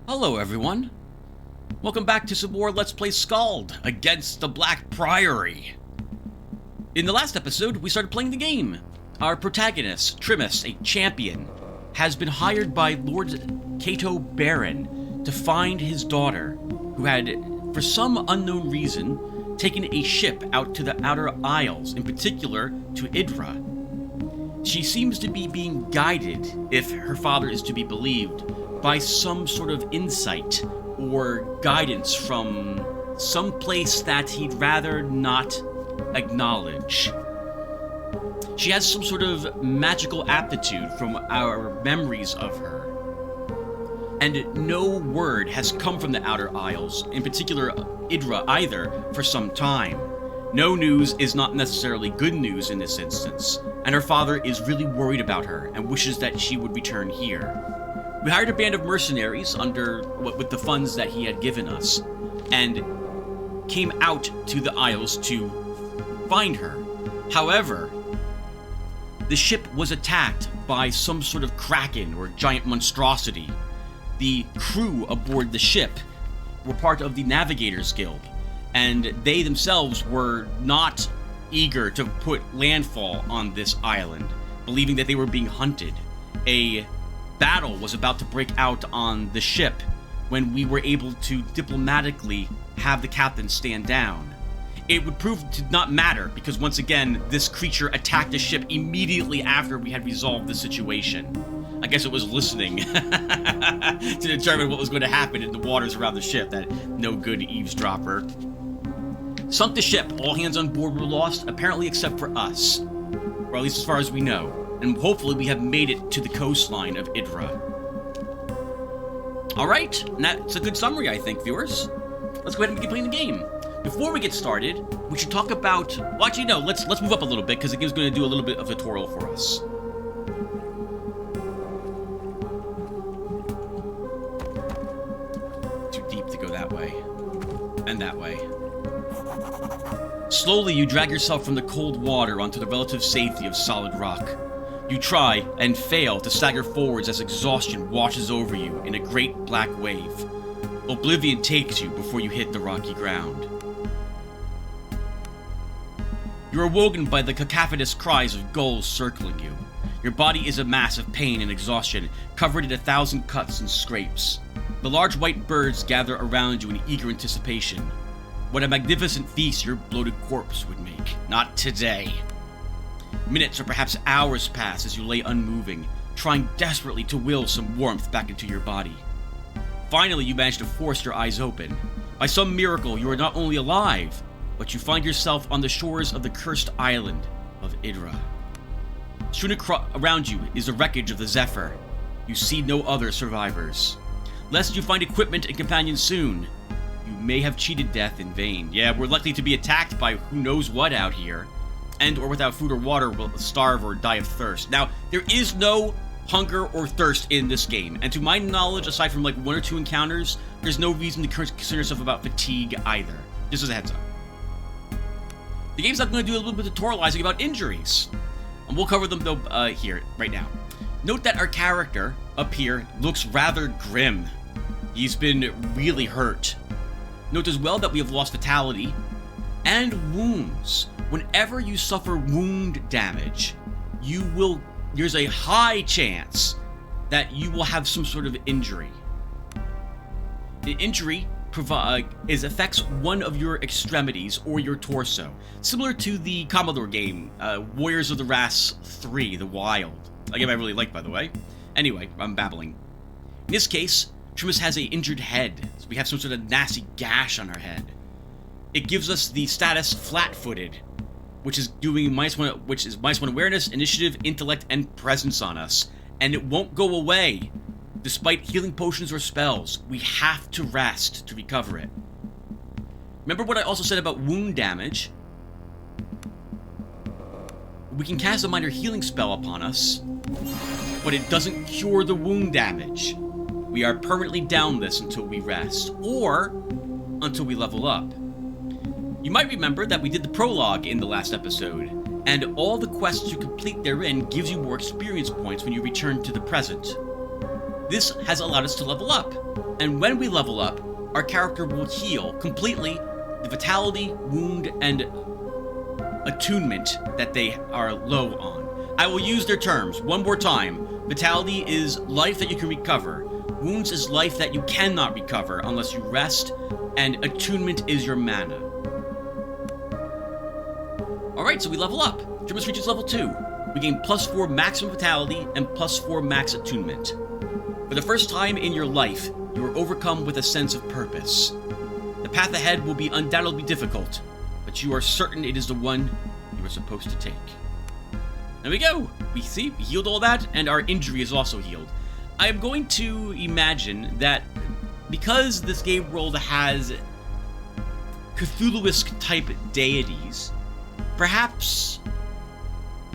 Hello everyone, welcome back to some more Let's Play Skald against the Black Priory. In the last episode, we started playing the game. Our protagonist, Trimus, a champion, has been hired by Lord Cato Baron to find his daughter, who had, for some unknown reason, taken a ship out to the Outer Isles, in particular to Idra. She seems to be being guided, if her father is to be believed, by some sort of insight or guidance from some place that he'd rather not acknowledge. She has some sort of magical aptitude from our memories of her. And no word has come from the Outer Isles, in particular Idra either, for some time. No news is not necessarily good news in this instance, and her father is really worried about her and wishes that she would return here. We hired a band of mercenaries with the funds that he had given us, and came out to the Isles to find her. However, the ship was attacked by some sort of kraken or giant monstrosity. The crew aboard the ship were part of the Navigators Guild, and they themselves were not eager to put landfall on this island, believing that they were being hunted. A battle was about to break out on the ship when we were able to diplomatically have the captain stand down. It would prove to not matter because once again, this creature attacked the ship immediately after we had resolved the situation. I guess it was listening to determine what was going to happen in the waters around the ship, that no good eavesdropper. Sunk the ship, all hands on board were lost, apparently except for us. Or at least as far as we know. And hopefully we have made it to the coastline of Idra. Alright, and that's a good summary, I think, viewers. Let's go ahead and begin playing the game. Before we get started, we should talk about... Well, actually, no, let's move up a little bit, because the game's going to do a little bit of a tutorial for us. Too deep to go that way. And that way. Slowly, you drag yourself from the cold water onto the relative safety of solid rock. You try and fail to stagger forwards as exhaustion washes over you in a great black wave. Oblivion takes you before you hit the rocky ground. You're awoken by the cacophonous cries of gulls circling you. Your body is a mass of pain and exhaustion, covered in 1,000 cuts and scrapes. The large white birds gather around you in eager anticipation. What a magnificent feast your bloated corpse would make. Not today. Minutes or perhaps hours pass as you lay unmoving, trying desperately to will some warmth back into your body. Finally, you manage to force your eyes open. By some miracle, you are not only alive, but you find yourself on the shores of the cursed island of Idra. Strewn around you is the wreckage of the Zephyr. You see no other survivors. Lest you find equipment and companions soon, you may have cheated death in vain. Yeah, we're likely to be attacked by who knows what out here. And or without food or water will starve or die of thirst. Now, there is no hunger or thirst in this game. And to my knowledge, aside from like 1 or 2 encounters, there's no reason to concern yourself about fatigue either. Just as a heads up. The game's not going to do a little bit of tutorializing about injuries. And we'll cover them though here, right now. Note that our character up here looks rather grim. He's been really hurt. Note as well that we have lost vitality and wounds. Whenever you suffer wound damage, there's a high chance that you will have some sort of injury. The injury affects one of your extremities or your torso, similar to the Commodore game, Warriors of the Ras 3, The Wild. A game I really like, by the way. Anyway, I'm babbling. In this case, Trimus has an injured head, so we have some sort of nasty gash on her head. It gives us the status flat-footed, which is doing -1 awareness, initiative, intellect, and presence on us. And it won't go away. Despite healing potions or spells, we have to rest to recover it. Remember what I also said about wound damage? We can cast a minor healing spell upon us, but it doesn't cure the wound damage. We are permanently down this until we rest, or until we level up. You might remember that we did the prologue in the last episode, and all the quests you complete therein gives you more experience points when you return to the present. this has allowed us to level up. And when we level up, our character will heal completely the vitality, wound, and attunement that they are low on. I will use their terms one more time. Vitality is life that you can recover. Wounds is life that you cannot recover unless you rest. And attunement is your mana. Alright, so we level up. Drimus reaches level 2. We gain +4 maximum vitality and +4 max attunement. For the first time in your life, you are overcome with a sense of purpose. The path ahead will be undoubtedly difficult, but you are certain it is the one you are supposed to take. There we go. We healed all that, and our injury is also healed. I am going to imagine that because this game world has Cthulhu-esque type deities, perhaps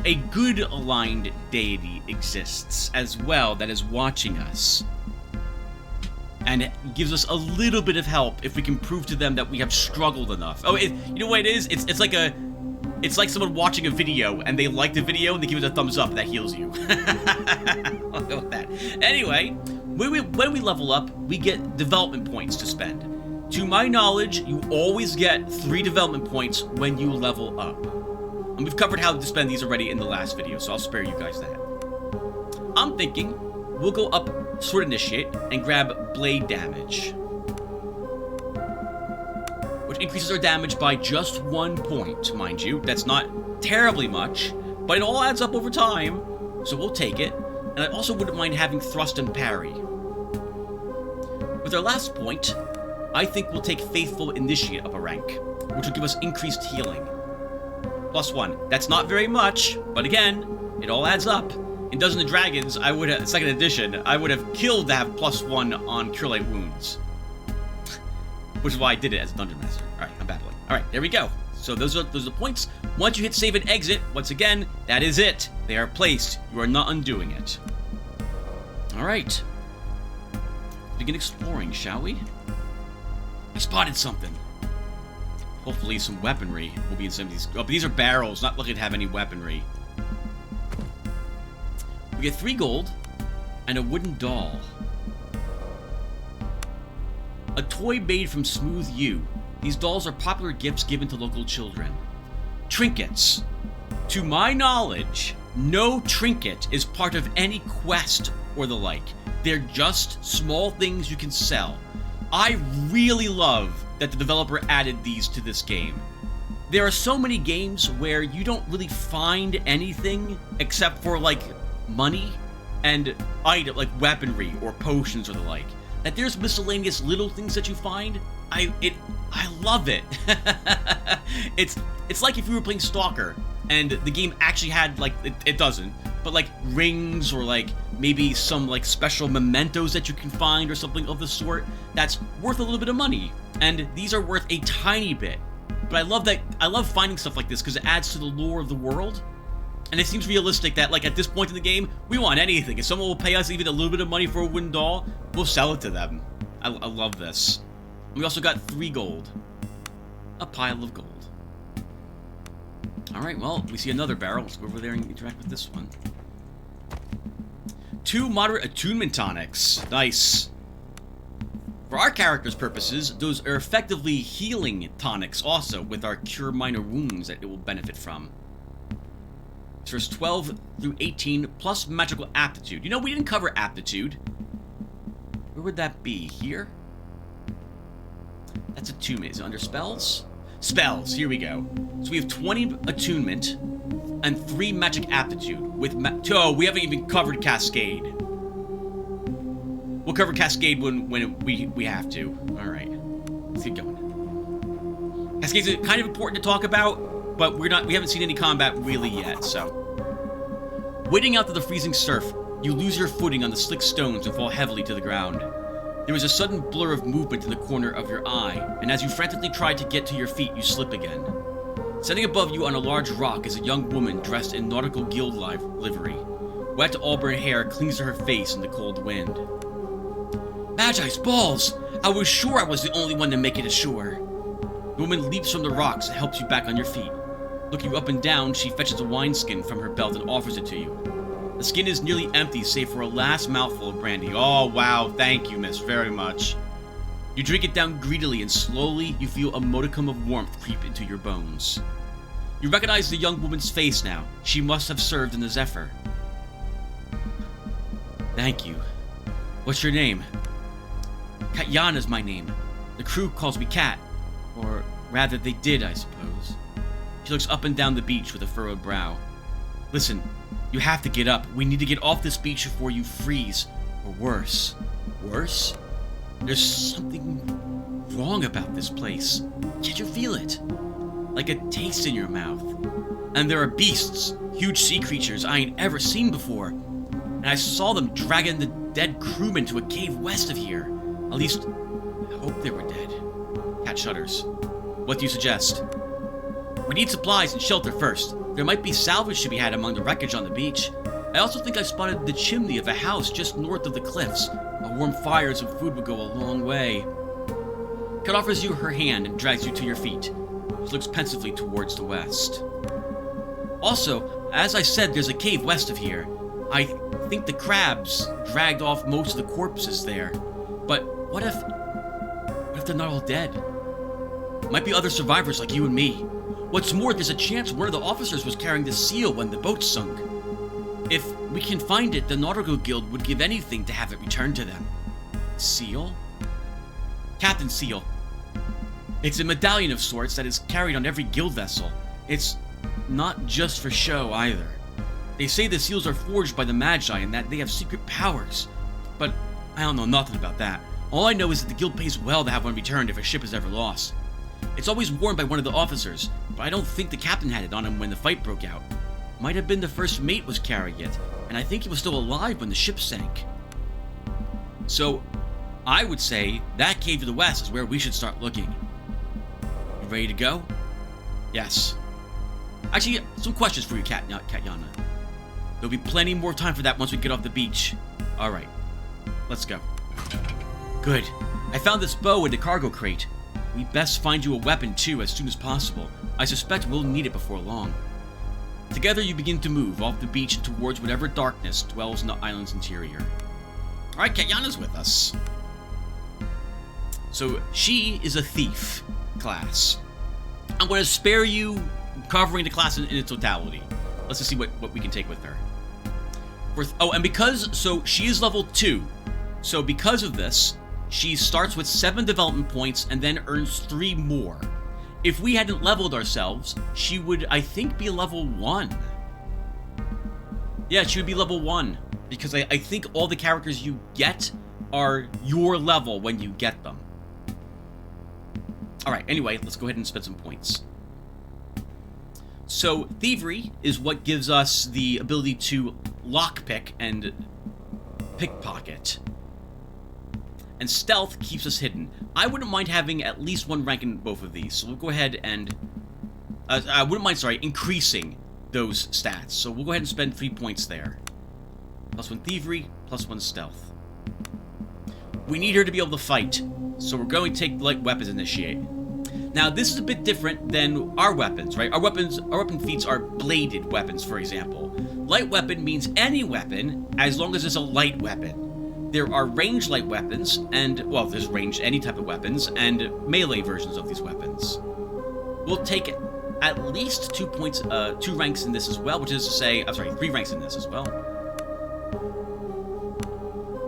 a good aligned deity exists as well that is watching us. And it gives us a little bit of help if we can prove to them that we have struggled enough. Oh, you know what it is? It's like someone watching a video and they like the video and they give it a thumbs up. That heals you. I'll go with that. Anyway, when we level up, we get development points to spend. To my knowledge, you always get 3 development points when you level up. And we've covered how to spend these already in the last video, so I'll spare you guys that. I'm thinking we'll go up Sword Initiate and grab Blade Damage, which increases our damage by just 1 point, mind you. That's not terribly much, but it all adds up over time, so we'll take it. And I also wouldn't mind having Thrust and Parry. With our last point, I think we'll take Faithful Initiate up a rank, which will give us increased healing. +1. That's not very much, but again, it all adds up. In Dungeons & Dragons, I would have, 2nd edition, I would have killed to have +1 on Cure Light Wounds. Which is why I did it as a Dungeon Master. Alright, I'm battling. Alright, there we go. So those are the points. Once you hit save and exit, once again, that is it. They are placed. You are not undoing it. Alright. Begin exploring, shall we? I spotted something. Hopefully some weaponry will be in some of these. Oh, but these are barrels, not looking to have any weaponry. We get 3 gold and a wooden doll. A toy made from smooth yew. These dolls are popular gifts given to local children. Trinkets. To my knowledge, no trinket is part of any quest or the like. They're just small things you can sell. I really love that the developer added these to this game. There are so many games where you don't really find anything except for like money and item like weaponry or potions or the like. That there's miscellaneous little things that you find. I love it. It's like if you were playing Stalker and the game actually had like it doesn't, but like rings or like maybe some like special mementos that you can find or something of the sort that's worth a little bit of money. And these are worth a tiny bit. But I love finding stuff like this because it adds to the lore of the world. And it seems realistic that, like, at this point in the game, we want anything. If someone will pay us even a little bit of money for a wooden doll, we'll sell it to them. I love this. We also got 3 gold. A pile of gold. Alright, well, we see another barrel. Let's go over there and interact with this one. 2 moderate attunement tonics. Nice. For our character's purposes, those are effectively healing tonics also, with our Cure Minor Wounds that it will benefit from. So there's 12 through 18 plus magical aptitude. You know, we didn't cover aptitude. Where would that be? Here? That's attunement. Is it under spells? Spells. Here we go. So we have 20 attunement and 3 magic aptitude. With oh, we haven't even covered Cascade. We'll cover Cascade when we have to. All right. Let's keep going. Cascade's kind of important to talk about, but we haven't seen any combat really yet, so. Wading out to the freezing surf, you lose your footing on the slick stones and fall heavily to the ground. There is a sudden blur of movement in the corner of your eye, and as you frantically try to get to your feet, you slip again. Standing above you on a large rock is a young woman dressed in nautical guild livery. Wet auburn hair clings to her face in the cold wind. Magi's balls! I was sure I was the only one to make it ashore. The woman leaps from the rocks and helps you back on your feet. Looking up and down, she fetches a wineskin from her belt and offers it to you. The skin is nearly empty, save for a last mouthful of brandy. Oh, wow, thank you, miss, very much. You drink it down greedily, and slowly you feel a modicum of warmth creep into your bones. You recognize the young woman's face now. She must have served in the Zephyr. Thank you. What's your name? Katyana's my name. The crew calls me Kat. Or rather, they did, I suppose. She looks up and down the beach with a furrowed brow. Listen, you have to get up. We need to get off this beach before you freeze. Or worse. Worse? There's something wrong about this place. Can't you feel it? Like a taste in your mouth. And there are beasts, huge sea creatures I ain't ever seen before. And I saw them dragging the dead crewmen to a cave west of here. At least, I hope they were dead. Kat shudders. What do you suggest? We need supplies and shelter first. There might be salvage to be had among the wreckage on the beach. I also think I spotted the chimney of a house just north of the cliffs. A warm fire and some food would go a long way. Kat offers you her hand and drags you to your feet. She looks pensively towards the west. Also, as I said, there's a cave west of here. I think the crabs dragged off most of the corpses there. But what if they're not all dead? Might be other survivors like you and me. What's more, there's a chance one of the officers was carrying the seal when the boat sunk. If we can find it, the Nautical Guild would give anything to have it returned to them. Seal? Captain Seal. It's a medallion of sorts that is carried on every guild vessel. It's not just for show either. They say the seals are forged by the Magi and that they have secret powers. But I don't know nothing about that. All I know is that the guild pays well to have one returned if a ship is ever lost. It's always worn by one of the officers, but I don't think the captain had it on him when the fight broke out. Might have been the first mate was carrying it, and I think he was still alive when the ship sank. So, I would say that cave to the west is where we should start looking. You ready to go? Yes. Actually, some questions for you, Katyana. There'll be plenty more time for that once we get off the beach. Alright, let's go. Good. I found this bow in the cargo crate. We best find you a weapon too as soon as possible. I suspect we'll need it before long. Together you begin to move off the beach and towards whatever darkness dwells in the island's interior. Alright, Katyana's with us. So, she is a thief class. I'm going to spare you covering the class in its totality. Let's just see what we can take with her. So she is level 2. So because of this, she starts with 7 development points and then earns 3 more. If we hadn't leveled ourselves, she would, I think, be level 1. Yeah, she would be level 1. Because I think all the characters you get are your level when you get them. Alright, anyway, let's go ahead and spend some points. So, Thievery is what gives us the ability to lockpick and pickpocket. And Stealth keeps us hidden. I wouldn't mind having at least 1 rank in both of these, so we'll go ahead and... I wouldn't mind, increasing those stats. So we'll go ahead and spend 3 points there. +1 Thievery, +1 Stealth. We need her to be able to fight, so we're going to take light weapons initiate. Now, this is a bit different than our weapons, right? Our weapon feats are bladed weapons, for example. Light weapon means any weapon, as long as it's a light weapon. There are ranged light weapons, and, well, there's ranged any type of weapons, and melee versions of these weapons. We'll take at least 2 points, 2 ranks in this as well, which is to say, 3 ranks in this as well.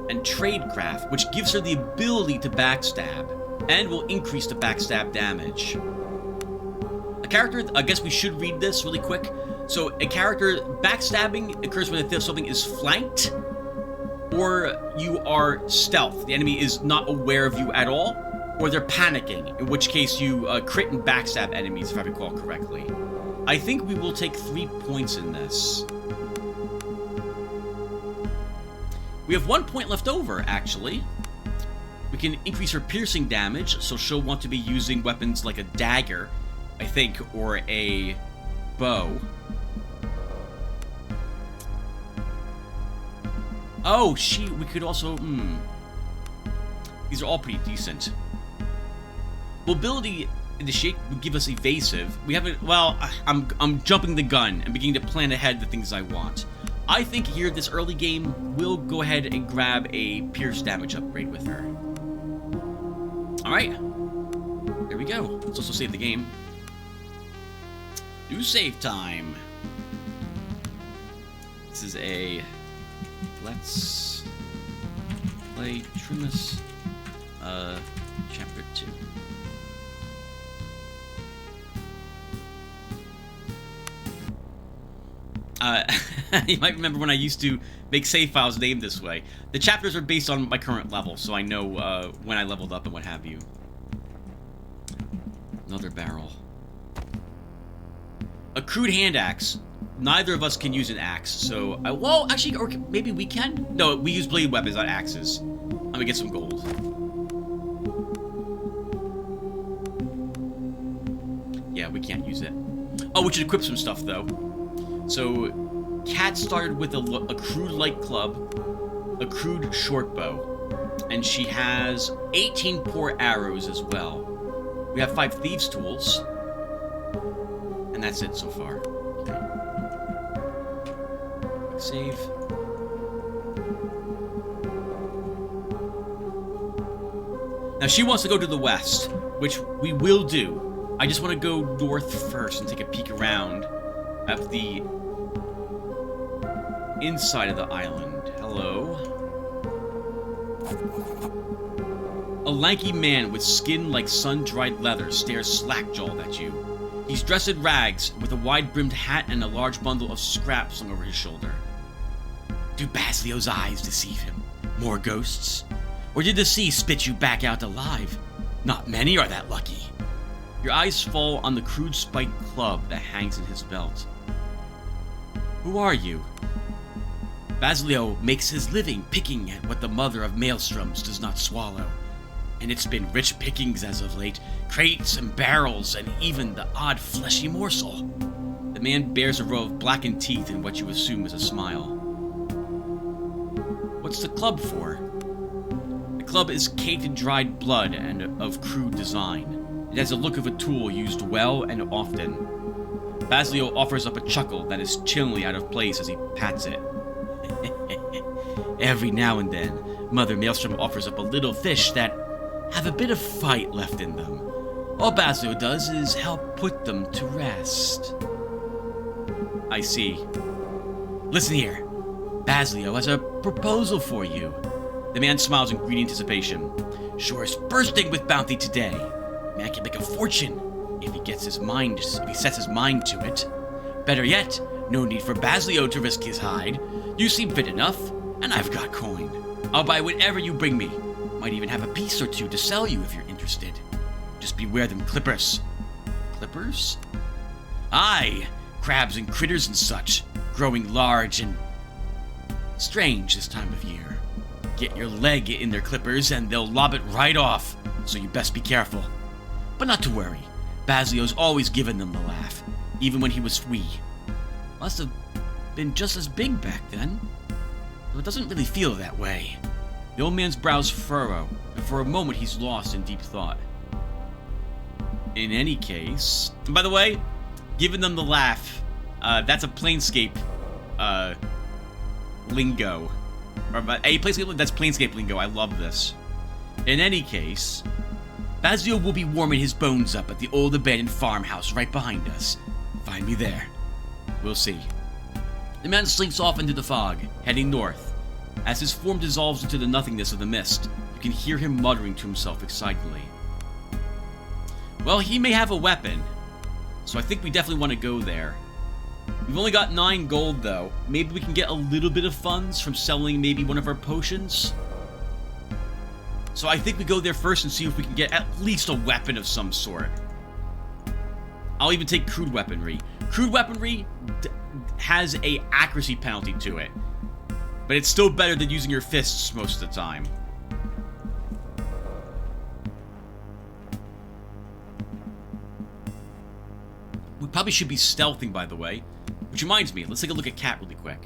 And Tradecraft, which gives her the ability to backstab, and will increase the backstab damage. A character, I guess we should read this really quick. So, a character, backstabbing occurs when something is flanked, or you are stealth. The enemy is not aware of you at all, or they're panicking, in which case you crit and backstab enemies, if I recall correctly. I think we will take 3 points in this. We have 1 point left over, actually. We can increase her piercing damage, so she'll want to be using weapons like a dagger, I think, or a bow. Oh, we could also, These are all pretty decent. Mobility initiate would give us evasive. We haven't, well, I'm jumping the gun and beginning to plan ahead the things I want. I think here, this early game, we'll go ahead and grab a Pierce damage upgrade with her. Alright. There we go. Let's also save the game. New save time. This is a... Let's play Trimus, Chapter 2. You might remember when I used to make save files named this way. The chapters are based on my current level, so I know when I leveled up and what have you. Another barrel. A crude hand axe. Neither of us can use an axe, so... well, actually, or maybe we can? No, we use blade weapons, not axes. I'm gonna get some gold. Yeah, we can't use it. Oh, we should equip some stuff, though. So, Kat started with a crude light club, a crude short bow, and she has 18 poor arrows as well. We have 5 thieves' tools, and that's it so far. Okay. Save. Now she wants to go to the west, which we will do. I just want to go north first and take a peek around at the inside of the island. Hello. A lanky man with skin like sun-dried leather stares slack-jawed at you. He's dressed in rags, with a wide-brimmed hat and a large bundle of scraps slung over his shoulder. Do Basilio's eyes deceive him? More ghosts? Or did the sea spit you back out alive? Not many are that lucky. Your eyes fall on the crude spiked club that hangs in his belt. Who are you? Basilio makes his living picking at what the mother of maelstroms does not swallow. And it's been rich pickings as of late, crates and barrels, and even the odd fleshy morsel. The man bears a row of blackened teeth in what you assume is a smile. What's the club for? The club is caked in dried blood and of crude design. It has the look of a tool used well and often. Basilio offers up a chuckle that is chillingly out of place as he pats it. Every now and then, Mother Maelstrom offers up a little fish that have a bit of fight left in them. All Basilio does is help put them to rest. I see. Listen here. Basilio has a proposal for you. The man smiles in greedy anticipation. Sure is bursting with bounty today. Man can make a fortune if he sets his mind to it. Better yet, no need for Basilio to risk his hide. You seem fit enough, and I've got coin. I'll buy whatever you bring me. Might even have a piece or two to sell you if you're interested. Just beware them clippers. Clippers? Aye, crabs and critters and such, growing large and strange this time of year. Get your leg in their clippers and they'll lob it right off, so you best be careful. But not to worry, Basilio's always given them the laugh, even when he was wee. Must have been just as big back then, though it doesn't really feel that way. The old man's brows furrow, and for a moment he's lost in deep thought. In any case... And by the way, giving them the laugh, that's a Planescape, lingo. That's Planescape lingo, I love this. In any case, Basilio will be warming his bones up at the old abandoned farmhouse right behind us. Find me there. We'll see. The man slinks off into the fog, heading north. As his form dissolves into the nothingness of the mist, you can hear him muttering to himself excitedly. Well, he may have a weapon, so I think we definitely want to go there. We've only got 9 gold, though. Maybe we can get a little bit of funds from selling maybe one of our potions? So I think we go there first and see if we can get at least a weapon of some sort. I'll even take crude weaponry. Crude weaponry has a accuracy penalty to it, but it's still better than using your fists most of the time. We probably should be stealthing, by the way. Which reminds me, let's take a look at Kat really quick.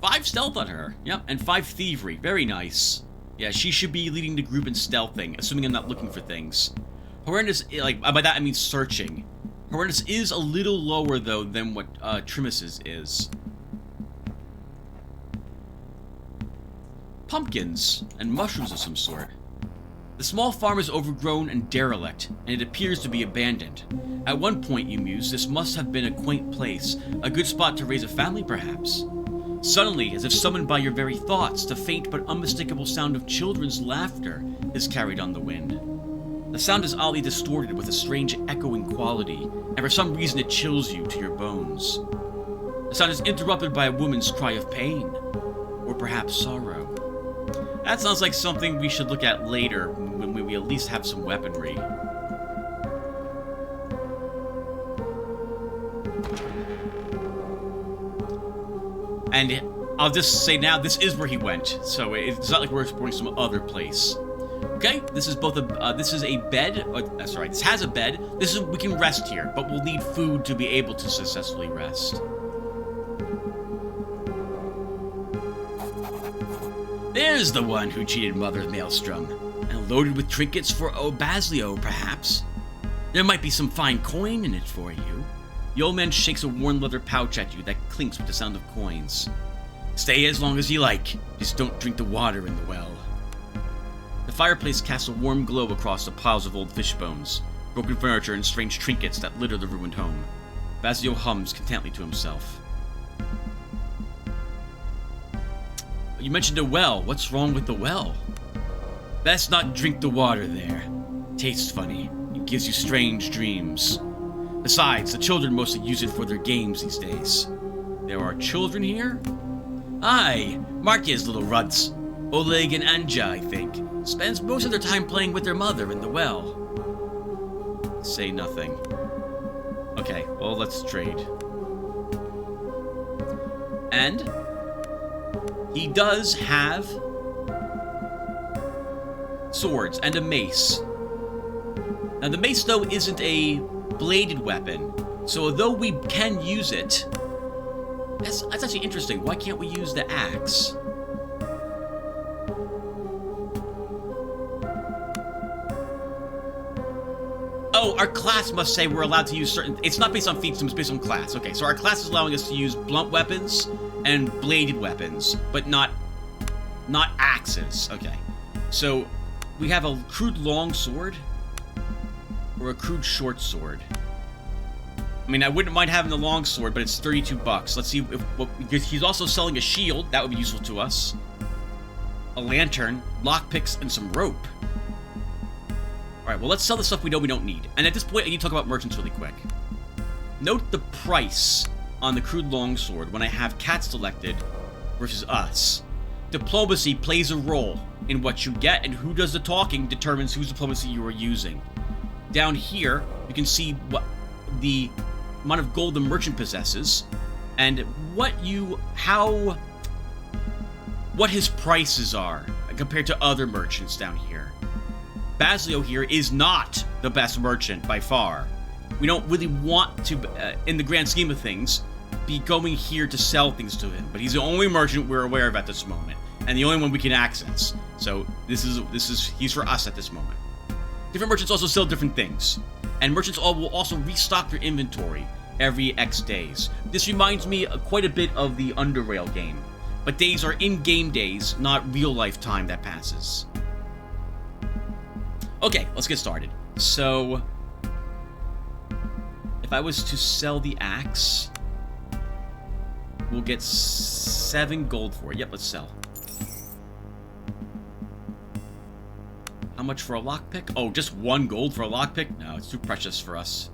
5 stealth on her. Yep, and 5 thievery. Very nice. Yeah, she should be leading the group in stealthing, assuming I'm not looking for things. Horrendous, like, by that I mean searching. Horrendous is a little lower, though, than what Trimus's is. pumpkins and mushrooms of some sort. The small farm is overgrown and derelict, and it appears to be abandoned. At one point, you muse, this must have been a quaint place, a good spot to raise a family perhaps. Suddenly, as if summoned by your very thoughts, the faint but unmistakable sound of children's laughter is carried on the wind. The sound is oddly distorted with a strange echoing quality, and for some reason it chills you to your bones. The sound is interrupted by a woman's cry of pain, or perhaps sorrow. That sounds like something we should look at later, when we at least have some weaponry. And I'll just say now, this is where he went, so it's not like we're exploring some other place. Okay, this is both a this is a bed. Sorry, this has a bed. We can rest here, but we'll need food to be able to successfully rest. There's the one who cheated Mother Maelstrom, and loaded with trinkets for Basilio, perhaps. There might be some fine coin in it for you. The old man shakes a worn leather pouch at you that clinks with the sound of coins. Stay as long as you like, just don't drink the water in the well. The fireplace casts a warm glow across the piles of old fish bones, broken furniture, and strange trinkets that litter the ruined home. Basilio hums contentedly to himself. You mentioned a well. What's wrong with the well? Best not drink the water there. Tastes funny. It gives you strange dreams. Besides, the children mostly use it for their games these days. There are children here? Aye, Markia's little ruds. Oleg and Anja, I think. Spends most of their time playing with their mother in the well. Say nothing. Okay, well, let's trade. And he does have swords and a mace. Now, the mace, though, isn't a bladed weapon, so although we can use it, that's actually interesting. Why can't we use the axe? Oh, our class must say we're allowed to use certain... It's not based on feats, it's based on class. Okay, so our class is allowing us to use blunt weapons and bladed weapons, but not axes. Okay, so we have a crude long sword or a crude short sword. I mean, I wouldn't mind having the long sword, but it's $32. Let's see if he's also selling a shield. That would be useful to us. A lantern, lockpicks, and some rope. All right, well, let's sell the stuff we know we don't need. And at this point, I need to talk about merchants really quick. Note the price on the crude longsword when I have cat selected versus us. Diplomacy plays a role in what you get, and who does the talking determines whose diplomacy you are using. Down here, you can see what the amount of gold the merchant possesses, and what his prices are compared to other merchants down here. Basilio here is not the best merchant by far. We don't really want to, in the grand scheme of things, be going here to sell things to him, but he's the only merchant we're aware of at this moment, and the only one we can access. So he's for us at this moment. Different merchants also sell different things, and merchants will also restock their inventory every X days. This reminds me quite a bit of the Underrail game, but days are in-game days, not real-life time that passes. Okay, let's get started. So, if I was to sell the axe, we'll get 7 gold for it. Yep, let's sell. How much for a lockpick? Oh, just 1 gold for a lockpick? No, it's too precious for us.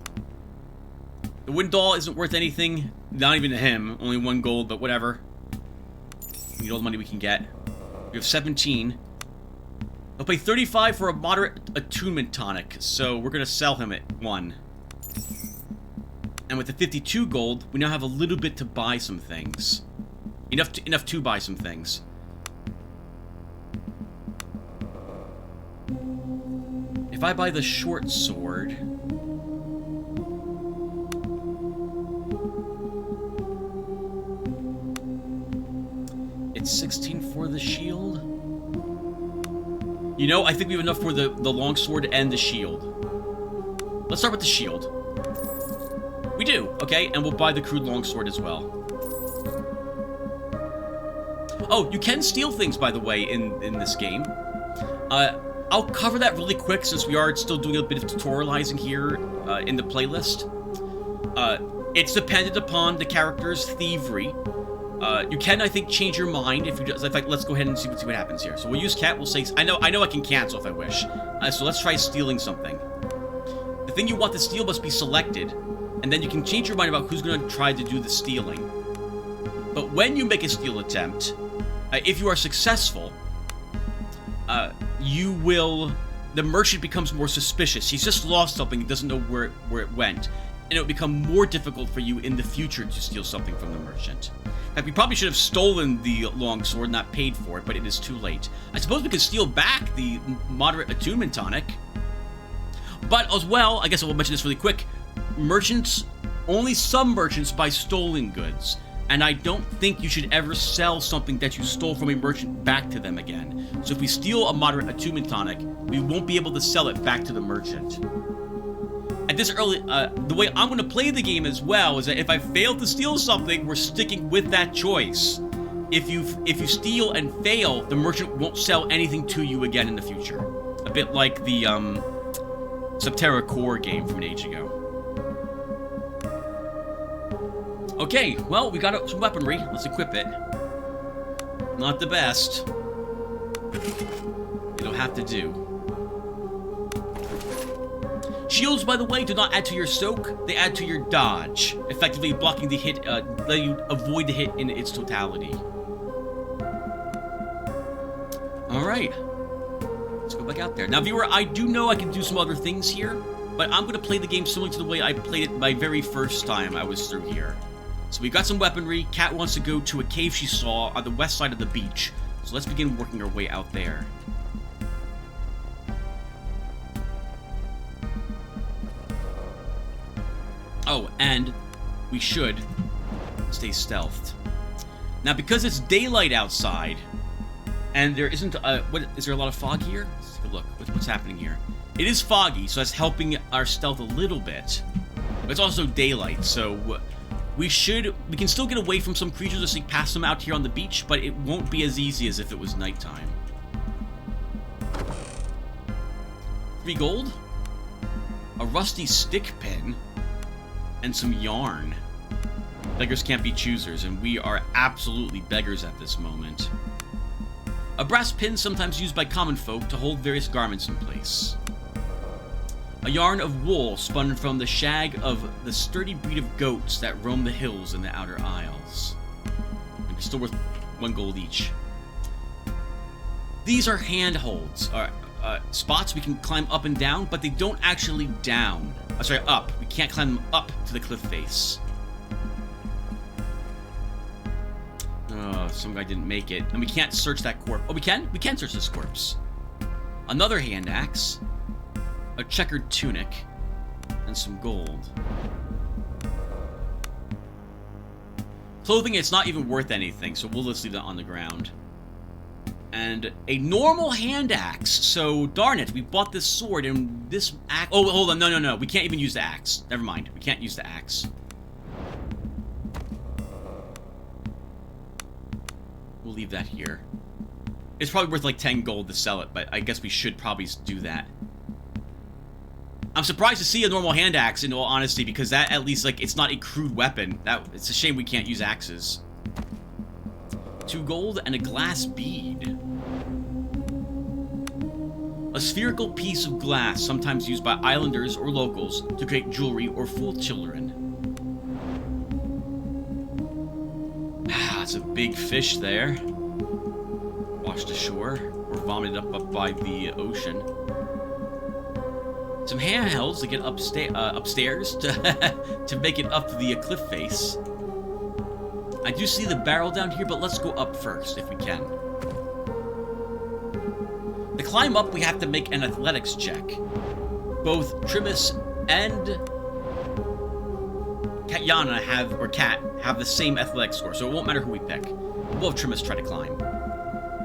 The wind doll isn't worth anything. Not even to him. Only 1 gold, but whatever. We need all the money we can get. We have 17. I'll pay 35 for a moderate attunement tonic, so we're going to sell him at 1. And with the 52 gold, we now have a little bit to buy some things. Enough to buy some things. If I buy the short sword... It's 16 for the shield. You know, I think we have enough for the long sword and the shield. Let's start with the shield. We do, okay, and we'll buy the crude longsword as well. Oh, you can steal things, by the way, in this game. I'll cover that really quick since we are still doing a bit of tutorializing here in the playlist. It's dependent upon the character's thievery. You can, I think, change your mind if you just. In fact, let's go ahead and see what happens here. So we'll use cat. We'll say, I know I can cancel if I wish. So let's try stealing something. The thing you want to steal must be selected, and then you can change your mind about who's going to try to do the stealing. But when you make a steal attempt, if you are successful, the merchant becomes more suspicious. He's just lost something, he doesn't know where it went. And it will become more difficult for you in the future to steal something from the merchant. In fact, we probably should have stolen the longsword, not paid for it, but it is too late. I suppose we could steal back the moderate attunement tonic. But as well, I guess I will mention this really quick, only some merchants buy stolen goods. And I don't think you should ever sell something that you stole from a merchant back to them again. So if we steal a moderate attunement tonic, we won't be able to sell it back to the merchant. At this early, the way I'm going to play the game as well is that if I fail to steal something, we're sticking with that choice. If you steal and fail, the merchant won't sell anything to you again in the future. A bit like the Subterra Core game from an age ago. Okay, well, we got some weaponry. Let's equip it. Not the best. It'll have to do. Shields, by the way, do not add to your soak. They add to your dodge, effectively blocking the hit, letting you avoid the hit in its totality. Alright. Let's go back out there. Now, viewer, I do know I can do some other things here, but I'm going to play the game similar to the way I played it my very first time I was through here. So we've got some weaponry. Kat wants to go to a cave she saw on the west side of the beach. So let's begin working our way out there. Oh, and we should stay stealthed. Now, because it's daylight outside, and there isn't is there a lot of fog here? Let's take a look. What's happening here? It is foggy, so that's helping our stealth a little bit. But it's also daylight, so we can still get away from some creatures or sneak past them out here on the beach, but it won't be as easy as if it was nighttime. 3 gold, a rusty stick pin, and some yarn. Beggars can't be choosers, and we are absolutely beggars at this moment. A brass pin sometimes used by common folk to hold various garments in place. A yarn of wool spun from the shag of the sturdy breed of goats that roam the hills in the outer isles. And still worth 1 gold each. These are handholds, spots we can climb up and down, but they don't actually down. Up. We can't climb them up to the cliff face. Oh, some guy didn't make it. And we can't search that corpse. Oh, we can? We can search this corpse. Another hand axe. A checkered tunic. And some gold. Clothing, it's not even worth anything, so we'll just leave that on the ground. And a normal hand axe. So, darn it, we bought this sword and this axe. Oh, hold on. No. We can't even use the axe. Never mind. We can't use the axe. We'll leave that here. It's probably worth like 10 gold to sell it, but I guess we should probably do that. I'm surprised to see a normal hand axe, in all honesty, because that at least, like, it's not a crude weapon. It's a shame we can't use axes. 2 gold and a glass bead. A spherical piece of glass, sometimes used by islanders or locals to create jewelry or fool children. Ah, it's a big fish there. Washed ashore, or vomited up by the ocean. Some handhelds to get upstairs to make it up to the cliff face. I do see the barrel down here, but let's go up first if we can. To climb up, we have to make an athletics check. Both Trimus and Katyana have the same athletics score, so it won't matter who we pick. We'll have Trimus try to climb.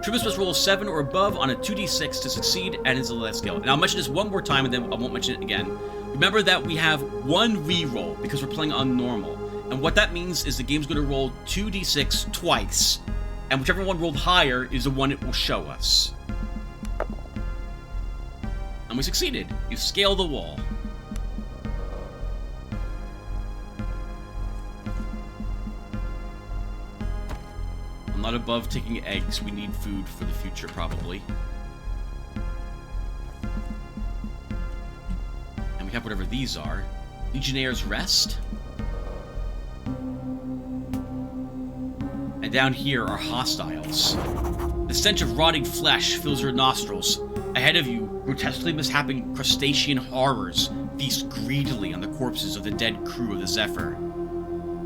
Trimus must roll a 7 or above on a 2d6 to succeed at his athletics skill. And I'll mention this one more time, and then I won't mention it again. Remember that we have 1 reroll because we're playing on normal. And what that means is the game's going to roll 2d6 twice. and whichever one rolled higher is the one it will show us. And we succeeded. You scale the wall. I'm not above taking eggs. We need food for the future, probably. And we have whatever these are. Legionnaire's Rest. And down here are hostiles. The stench of rotting flesh fills your nostrils. Ahead of you, grotesquely mishapping crustacean horrors feast greedily on the corpses of the dead crew of the Zephyr.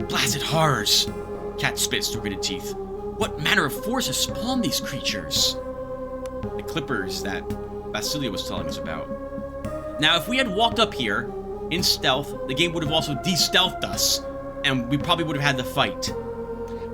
Blasted horrors! Cat spits through gritted teeth. What manner of force has spawned these creatures? The clippers that Basilia was telling us about. Now, if we had walked up here in stealth, the game would have also de-stealthed us, and we probably would have had the fight.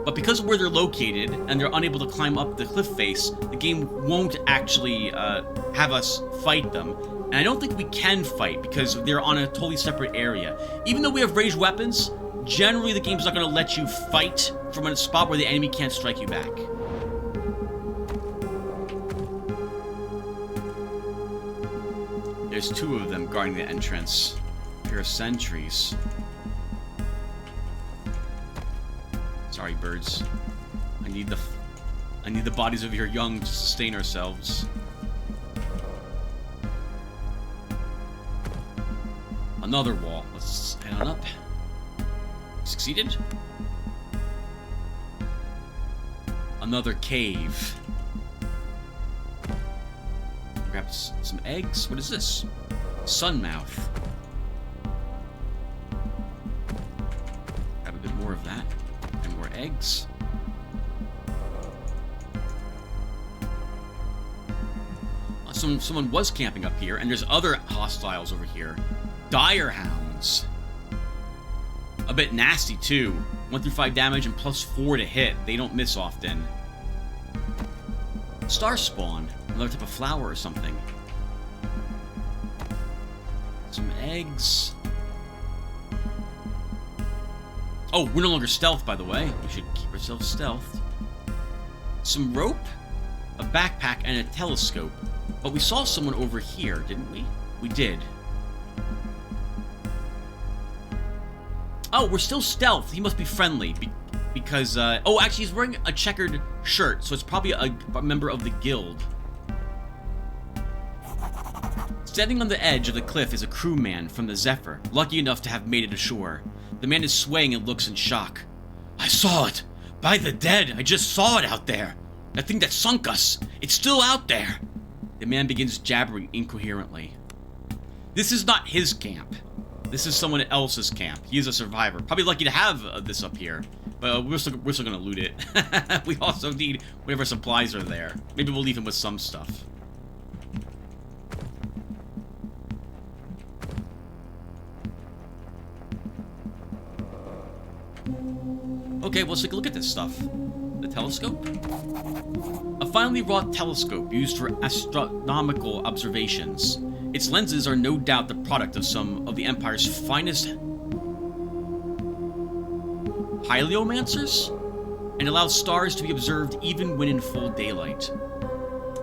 But because of where they're located, and they're unable to climb up the cliff face, the game won't actually have us fight them. And I don't think we can fight, because they're on a totally separate area. Even though we have ranged weapons, generally the game's not going to let you fight from a spot where the enemy can't strike you back. There's two of them guarding the entrance. A pair of sentries. Sorry, birds. I need the bodies of your young to sustain ourselves. Another wall. Let's head on up. Succeeded? Another cave. Grab some eggs. What is this? Sunmouth. Grab a bit more of that. And more eggs. Someone was camping up here, and there's other hostiles over here. Dire hounds. A bit nasty, too. 1 through 5 damage and plus 4 to hit. They don't miss often. Star spawn. Another type of flower or something. Some eggs. Oh, we're no longer stealth, by the way. We should keep ourselves stealthed. Some rope, a backpack, and a telescope. But we saw someone over here, didn't we? We did. Oh, we're still stealth. He must be friendly because, oh, actually, he's wearing a checkered shirt, so it's probably a member of the guild. Standing on the edge of the cliff is a crewman from the Zephyr, lucky enough to have made it ashore. The man is swaying and looks in shock. I saw it! By the dead, I just saw it out there! That thing that sunk us! It's still out there! The man begins jabbering incoherently. This is not his camp. This is someone else's camp. He is a survivor. Probably lucky to have this up here. But we're still gonna loot it. We also need whatever supplies are there. Maybe we'll leave him with some stuff. Okay, well, let's take a look at this stuff. The telescope? A finely wrought telescope used for astronomical observations. Its lenses are no doubt the product of some of the Empire's finest heliomancers, and allows stars to be observed even when in full daylight.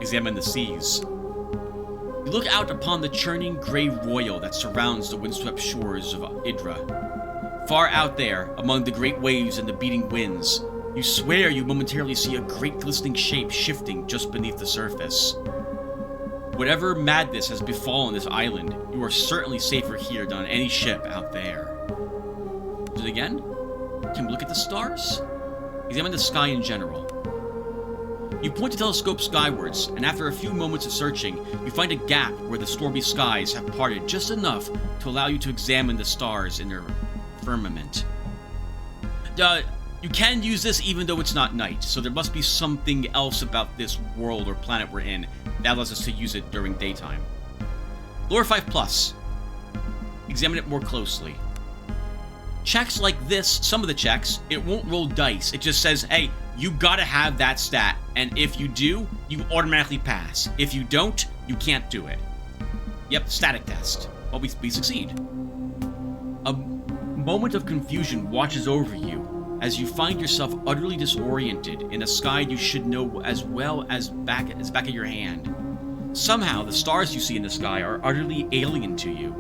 Examine the seas. You look out upon the churning gray royal that surrounds the windswept shores of Idra. Far out there, among the great waves and the beating winds, you swear you momentarily see a great glistening shape shifting just beneath the surface. Whatever madness has befallen this island, you are certainly safer here than on any ship out there. Do it again? Can we look at the stars? Examine the sky in general. You point the telescope skywards, and after a few moments of searching, you find a gap where the stormy skies have parted just enough to allow you to examine the stars in their firmament. You can use this even though it's not night, so there must be something else about this world or planet we're in that allows us to use it during daytime. Lore 5+. Examine it more closely. Checks like this, some of the checks, it won't roll dice. It just says, hey, you gotta have that stat, and if you do, you automatically pass. If you don't, you can't do it. Yep, static test. Well, we succeed. A moment of confusion washes over you as you find yourself utterly disoriented in a sky you should know as well as back of your hand. Somehow, the stars you see in the sky are utterly alien to you.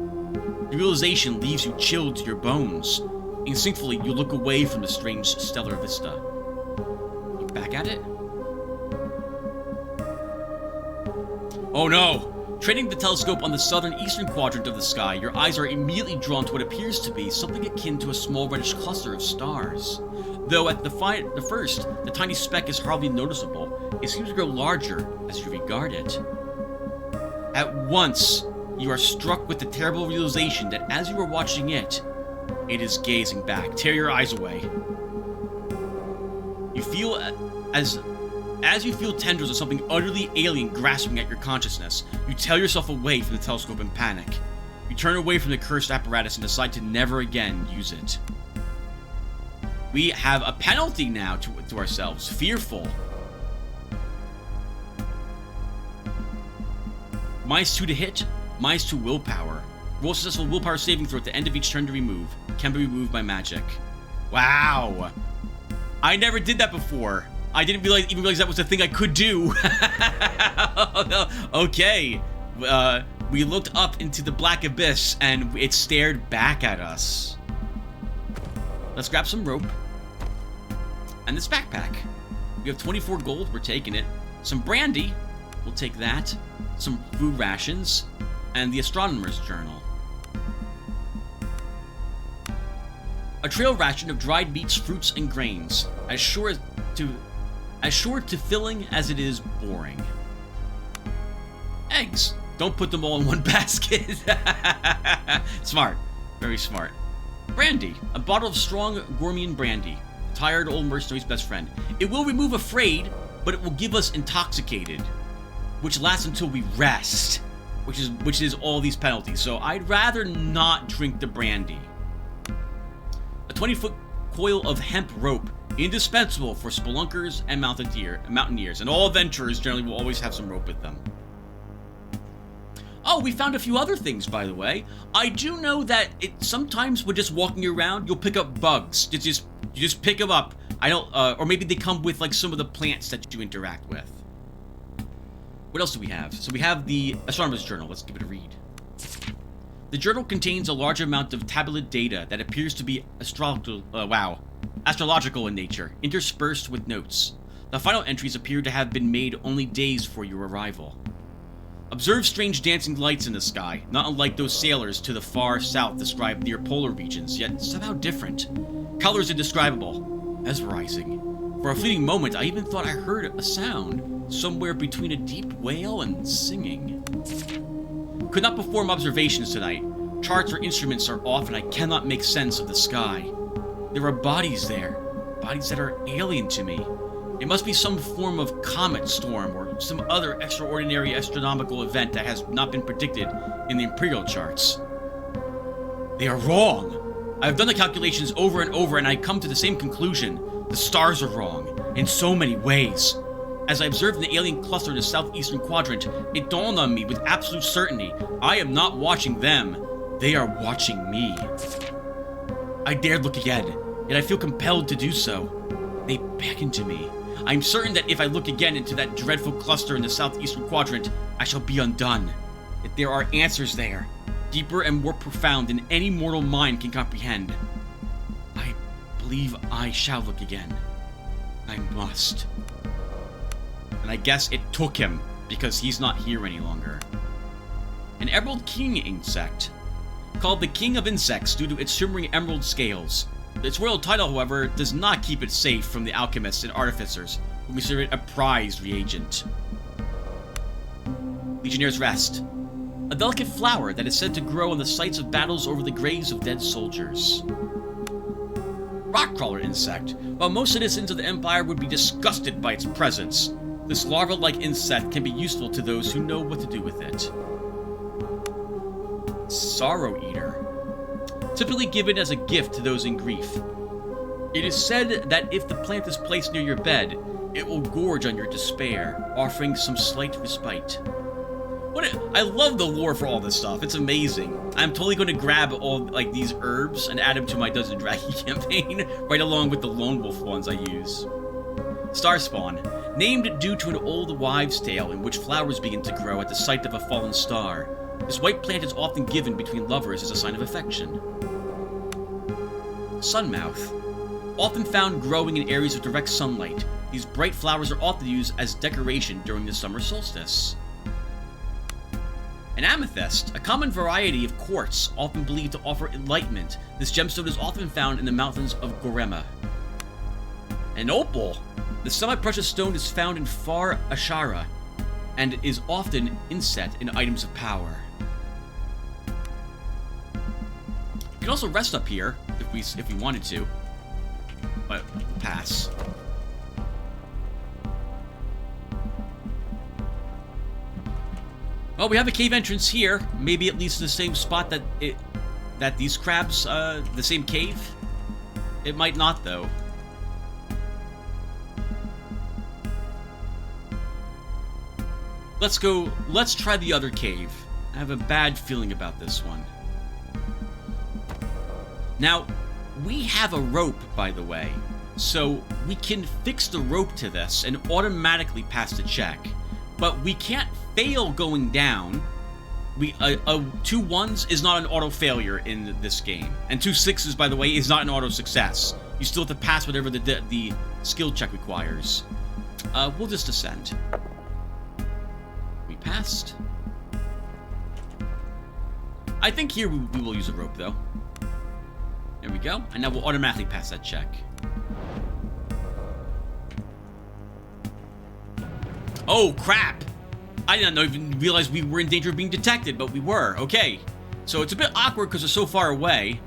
The realization leaves you chilled to your bones. Instinctively, you look away from the strange stellar vista. Look back at it? Oh no! Training the telescope on the southern-eastern quadrant of the sky, your eyes are immediately drawn to what appears to be something akin to a small reddish cluster of stars. Though at the first, the tiny speck is hardly noticeable, it seems to grow larger as you regard it. At once, you are struck with the terrible realization that as you are watching it, it is gazing back. Tear your eyes away. You feel as you feel tendrils of something utterly alien grasping at your consciousness, you tear yourself away from the telescope in panic. You turn away from the cursed apparatus and decide to never again use it. We have a penalty now to ourselves. Fearful. -2 to hit, -2 willpower. Roll successful willpower saving throw at the end of each turn to remove. Can be removed by magic. Wow. I never did that before. I didn't even realize that was a thing I could do. Okay. We looked up into the black abyss and it stared back at us. Let's grab some rope. And this backpack. We have 24 gold, we're taking it. Some brandy, we'll take that. Some food rations. And the astronomer's journal. A trail ration of dried meats, fruits, and grains. As short to filling as it is boring. Eggs. Don't put them all in one basket. Smart. Very smart. Brandy. A bottle of strong Gormian brandy. Tired old mercenary's best friend. It will remove afraid, but it will give us intoxicated. Which lasts until we rest. Which is all these penalties. So I'd rather not drink the brandy. A 20-foot coil of hemp rope. Indispensable for spelunkers and mountaineers, and all adventurers generally will always have some rope with them. Oh, we found a few other things, by the way. I do know that sometimes when just walking around, you'll pick up bugs. You just pick them up. Or maybe they come with like some of the plants that you interact with. What else do we have? So we have the astronomer's journal. Let's give it a read. The journal contains a large amount of tabulated data that appears to be astrological in nature, interspersed with notes. The final entries appear to have been made only days before your arrival. Observe strange dancing lights in the sky, not unlike those sailors to the far south described near polar regions, yet somehow different. Colors indescribable, mesmerizing. For a fleeting moment, I even thought I heard a sound, somewhere between a deep wail and singing. Could not perform observations tonight. Charts or instruments are off and I cannot make sense of the sky. There are bodies there. Bodies that are alien to me. It must be some form of comet storm or some other extraordinary astronomical event that has not been predicted in the Imperial charts. They are wrong. I've done the calculations over and over and I come to the same conclusion. The stars are wrong in so many ways. As I observed the alien cluster in the southeastern quadrant, it dawned on me with absolute certainty. I am not watching them. They are watching me. I dared look again, yet I feel compelled to do so. They beckon to me. I'm certain that if I look again into that dreadful cluster in the southeastern quadrant, I shall be undone. That there are answers there, deeper and more profound than any mortal mind can comprehend. I believe I shall look again. I must. And I guess it took him, because he's not here any longer. An emerald king insect. Called the king of insects due to its shimmering emerald scales. Its royal title, however, does not keep it safe from the alchemists and artificers, who consider it a prized reagent. Legionnaire's Rest. A delicate flower that is said to grow on the sites of battles over the graves of dead soldiers. Rockcrawler insect. While most citizens of the Empire would be disgusted by its presence, this larva-like insect can be useful to those who know what to do with it. Sorrow Eater. Typically given as a gift to those in grief. It is said that if the plant is placed near your bed, it will gorge on your despair, offering some slight respite. I love the lore for all this stuff. It's amazing. I'm totally going to grab all like these herbs and add them to my Dungeons and Dragons campaign, right along with the Lone Wolf ones I use. Star Spawn, named due to an old wives' tale in which flowers begin to grow at the sight of a fallen star. This white plant is often given between lovers as a sign of affection. Sunmouth, often found growing in areas of direct sunlight. These bright flowers are often used as decoration during the summer solstice. An amethyst, a common variety of quartz, often believed to offer enlightenment. This gemstone is often found in the mountains of Gorema. An opal, the semi-precious stone is found in Far Ashara and is often inset in items of power. You can also rest up here if we wanted to, but pass. Well, we have a cave entrance here. Maybe it leads to the same spot that these crabs, the same cave. It might not, though. Let's try the other cave. I have a bad feeling about this one. Now, we have a rope, by the way, so we can fix the rope to this and automatically pass the check. But we can't fail going down. 2 ones is not an auto failure in this game, and 2 6s, by the way, is not an auto success. You still have to pass whatever the skill check requires. We'll just ascend. We passed. I think here we will use a rope, though. There we go, and now we'll automatically pass that check. Oh, crap! I didn't even realize we were in danger of being detected, but we were. Okay. So it's a bit awkward because we're so far away.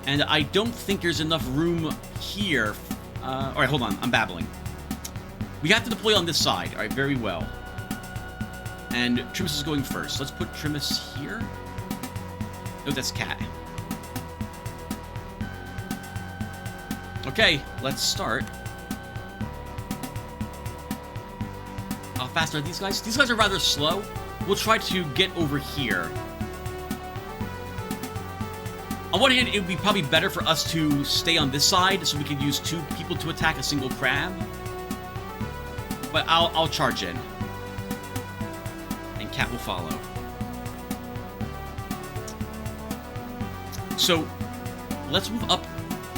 And I don't think there's enough room here. Alright, hold on. I'm babbling. We have to deploy on this side. Alright, very well. And Trimus is going first. Let's put Trimus here. No, that's Cat. Okay, let's start. How fast are these guys? These guys are rather slow. We'll try to get over here. On one hand, it would be probably better for us to stay on this side so we can use 2 people to attack a single crab. But I'll charge in. And Cat will follow. So, let's move up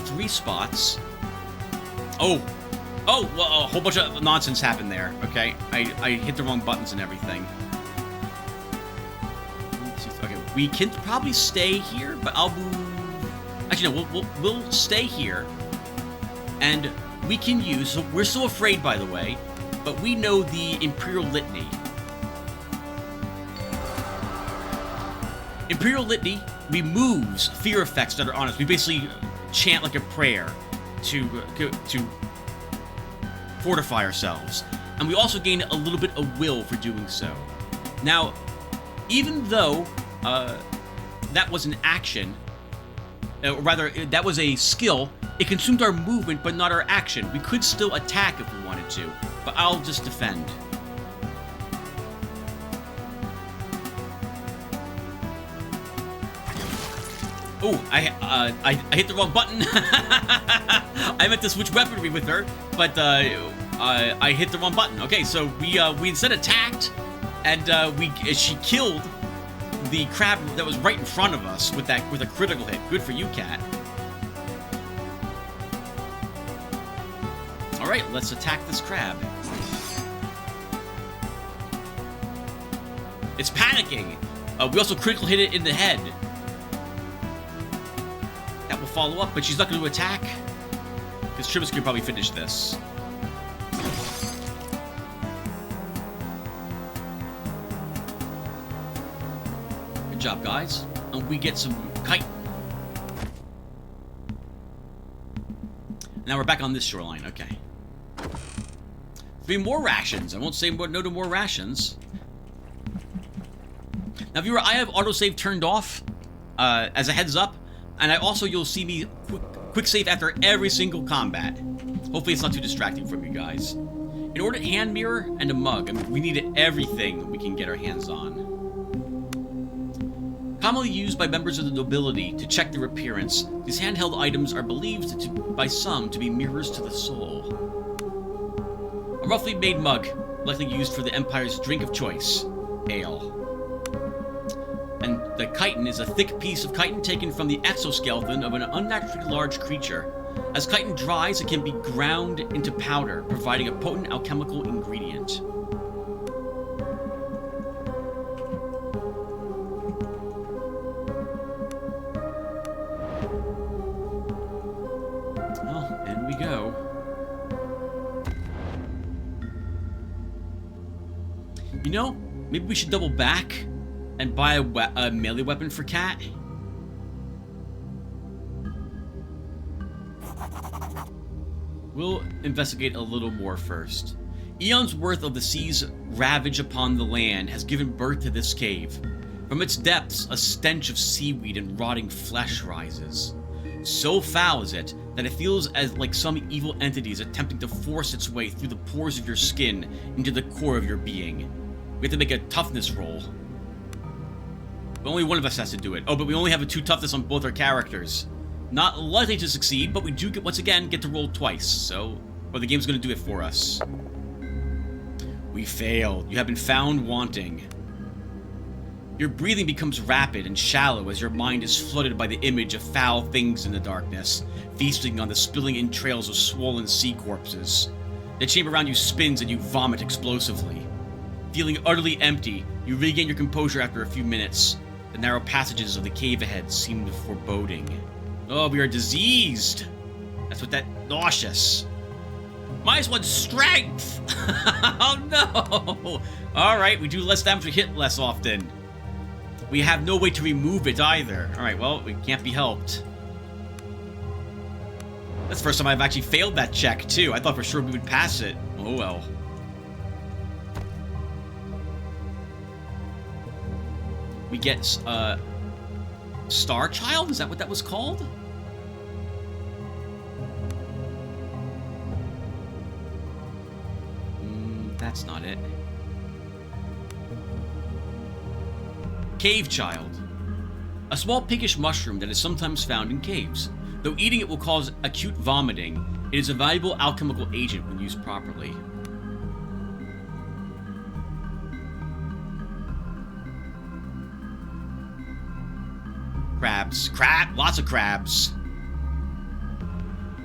3 spots. Oh, well, a whole bunch of nonsense happened there. Okay, I hit the wrong buttons and everything. Okay, we can probably stay here, but I'll move. Actually, no, we'll stay here, and we can use. So we're still afraid, by the way, but we know the Imperial Litany. Imperial Litany removes fear effects that are on us. We basically chant like a prayer to fortify ourselves, and we also gain a little bit of will for doing so. Now, even though that was an action, rather that was a skill, it consumed our movement but not our action. We could still attack if we wanted to, but I'll just defend. Oh, I hit the wrong button. I meant to switch weaponry with her, but I hit the wrong button. Okay, so we instead attacked, and she killed the crab that was right in front of us with a critical hit. Good for you, Cat. All right, let's attack this crab. It's panicking. We also critical hit it in the head. That will follow up, but she's not going to attack because Trimus can probably finish this. Good job, guys. And we get some kite. Now we're back on this shoreline. Okay. 3 more rations. I won't say no to more rations. Now, viewer, I have autosave turned off as a heads up. And you'll see me quick save after every single combat. Hopefully it's not too distracting from you guys. An ordered hand mirror and a mug. I mean, we need everything we can get our hands on. Commonly used by members of the nobility to check their appearance, these handheld items are believed by some to be mirrors to the soul. A roughly made mug, likely used for the Empire's drink of choice, ale. And the chitin is a thick piece of chitin taken from the exoskeleton of an unnaturally large creature. As chitin dries, it can be ground into powder, providing a potent alchemical ingredient. Well, in we go. You know, maybe we should double back and buy a melee weapon for Cat. We'll investigate a little more first. Eons worth of the sea's ravage upon the land has given birth to this cave. From its depths, a stench of seaweed and rotting flesh rises. So foul is it that it feels as like some evil entity is attempting to force its way through the pores of your skin into the core of your being. We have to make a toughness roll. But only one of us has to do it. Oh, but we only have a 2 toughness on both our characters. Not likely to succeed, but we do once again get to roll twice, so... Well, the game's gonna do it for us. We failed. You have been found wanting. Your breathing becomes rapid and shallow as your mind is flooded by the image of foul things in the darkness, feasting on the spilling entrails of swollen sea corpses. The chamber around you spins and you vomit explosively. Feeling utterly empty, you regain your composure after a few minutes. The narrow passages of the cave ahead seem foreboding. Oh, we are diseased! That's what that... nauseous. -1 strength! Oh no! Alright, we do less damage, we hit less often. We have no way to remove it either. Alright, well, we can't be helped. That's the first time I've actually failed that check, too. I thought for sure we would pass it. Oh well. We get, Star Child? Is that what that was called? That's not it. Cave Child. A small pinkish mushroom that is sometimes found in caves. Though eating it will cause acute vomiting, it is a valuable alchemical agent when used properly. Crabs. Lots of crabs.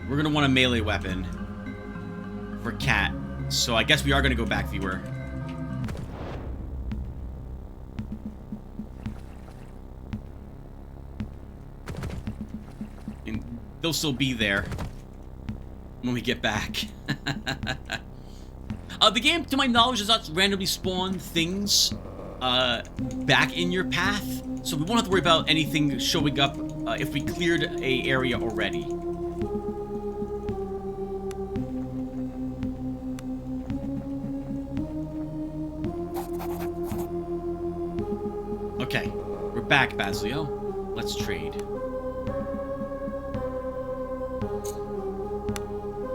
We're gonna want a melee weapon for Cat. So I guess we are gonna go back, viewer. And they'll still be there when we get back. The game, to my knowledge, does not randomly spawn things back in your path, so we won't have to worry about anything showing up if we cleared a area already. Okay, we're back, Basilio. Let's trade.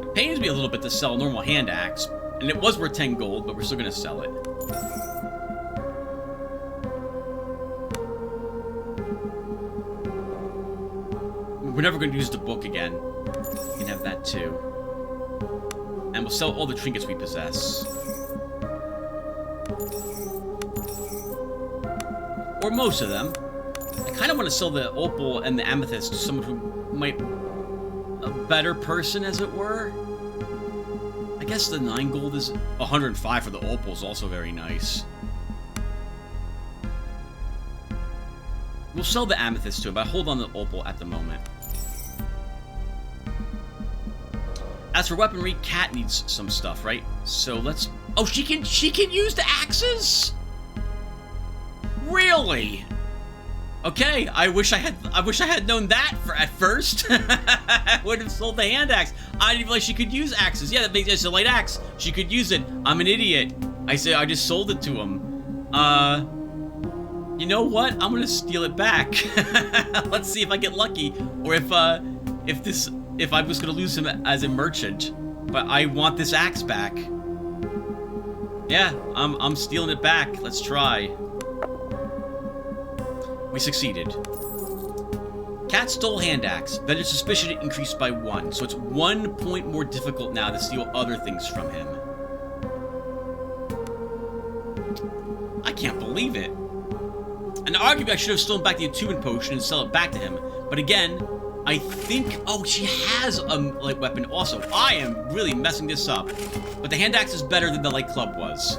It pains me a little bit to sell a normal hand axe, and it was worth 10 gold, but we're still gonna sell it. We're never going to use the book again. You can have that too. And we'll sell all the trinkets we possess. Or most of them. I kind of want to sell the opal and the amethyst to someone who might... a better person, as it were. I guess the 9 gold is... 105 for the opal is also very nice. We'll sell the amethyst to him, but hold on to the opal at the moment. As for weaponry, Cat needs some stuff, right? So let's... Oh, she can use the axes? Really? Okay, I wish I had known that at first. I would have sold the hand axe. I didn't realize she could use axes. Yeah, that makes it's a light axe. She could use it. I'm an idiot. I just sold it to him. You know what? I'm gonna steal it back. Let's see if I get lucky, or if I was gonna lose him as a merchant. But I want this axe back. Yeah, I'm stealing it back. Let's try. We succeeded. Cat stole hand axe. Vendor suspicion increased by 1, so it's 1 point more difficult now to steal other things from him. I can't believe it. And arguably I should have stolen back the attunement potion and sell it back to him. But again, I think... Oh, she has a light weapon also. I am really messing this up. But the hand axe is better than the light club was.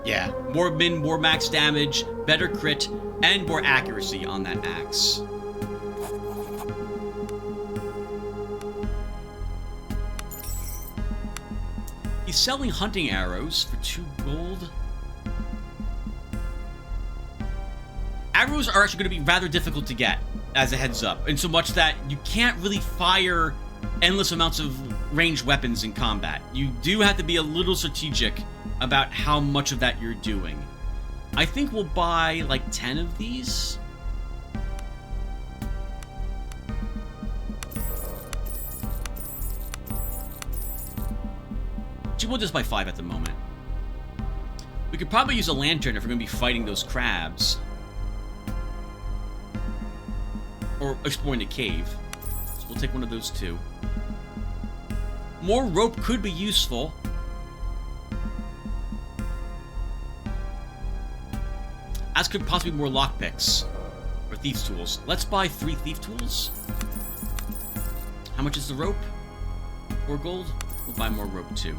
Yeah, more min, more max damage, better crit, and more accuracy on that axe. He's selling hunting arrows for 2 gold. Arrows are actually going to be rather difficult to get, as a heads up, in so much that you can't really fire endless amounts of ranged weapons in combat. You do have to be a little strategic about how much of that you're doing. I think we'll buy like 10 of these. We'll just buy 5 at the moment. We could probably use a lantern if we're going to be fighting those crabs. Or exploring the cave. So we'll take one of those too. More rope could be useful. As could possibly more lockpicks. Or thieves' tools. Let's buy 3 thief tools. How much is the rope? 4 gold? We'll buy more rope too.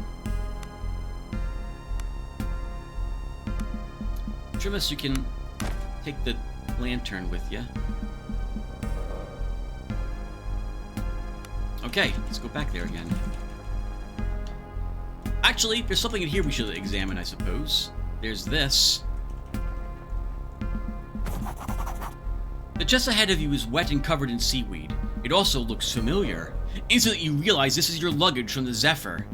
Trimus, you can take the lantern with you. Okay, let's go back there again. Actually, there's something in here we should examine, I suppose. There's this. The chest ahead of you is wet and covered in seaweed. It also looks familiar. Instantly you realize this is your luggage from the Zephyr.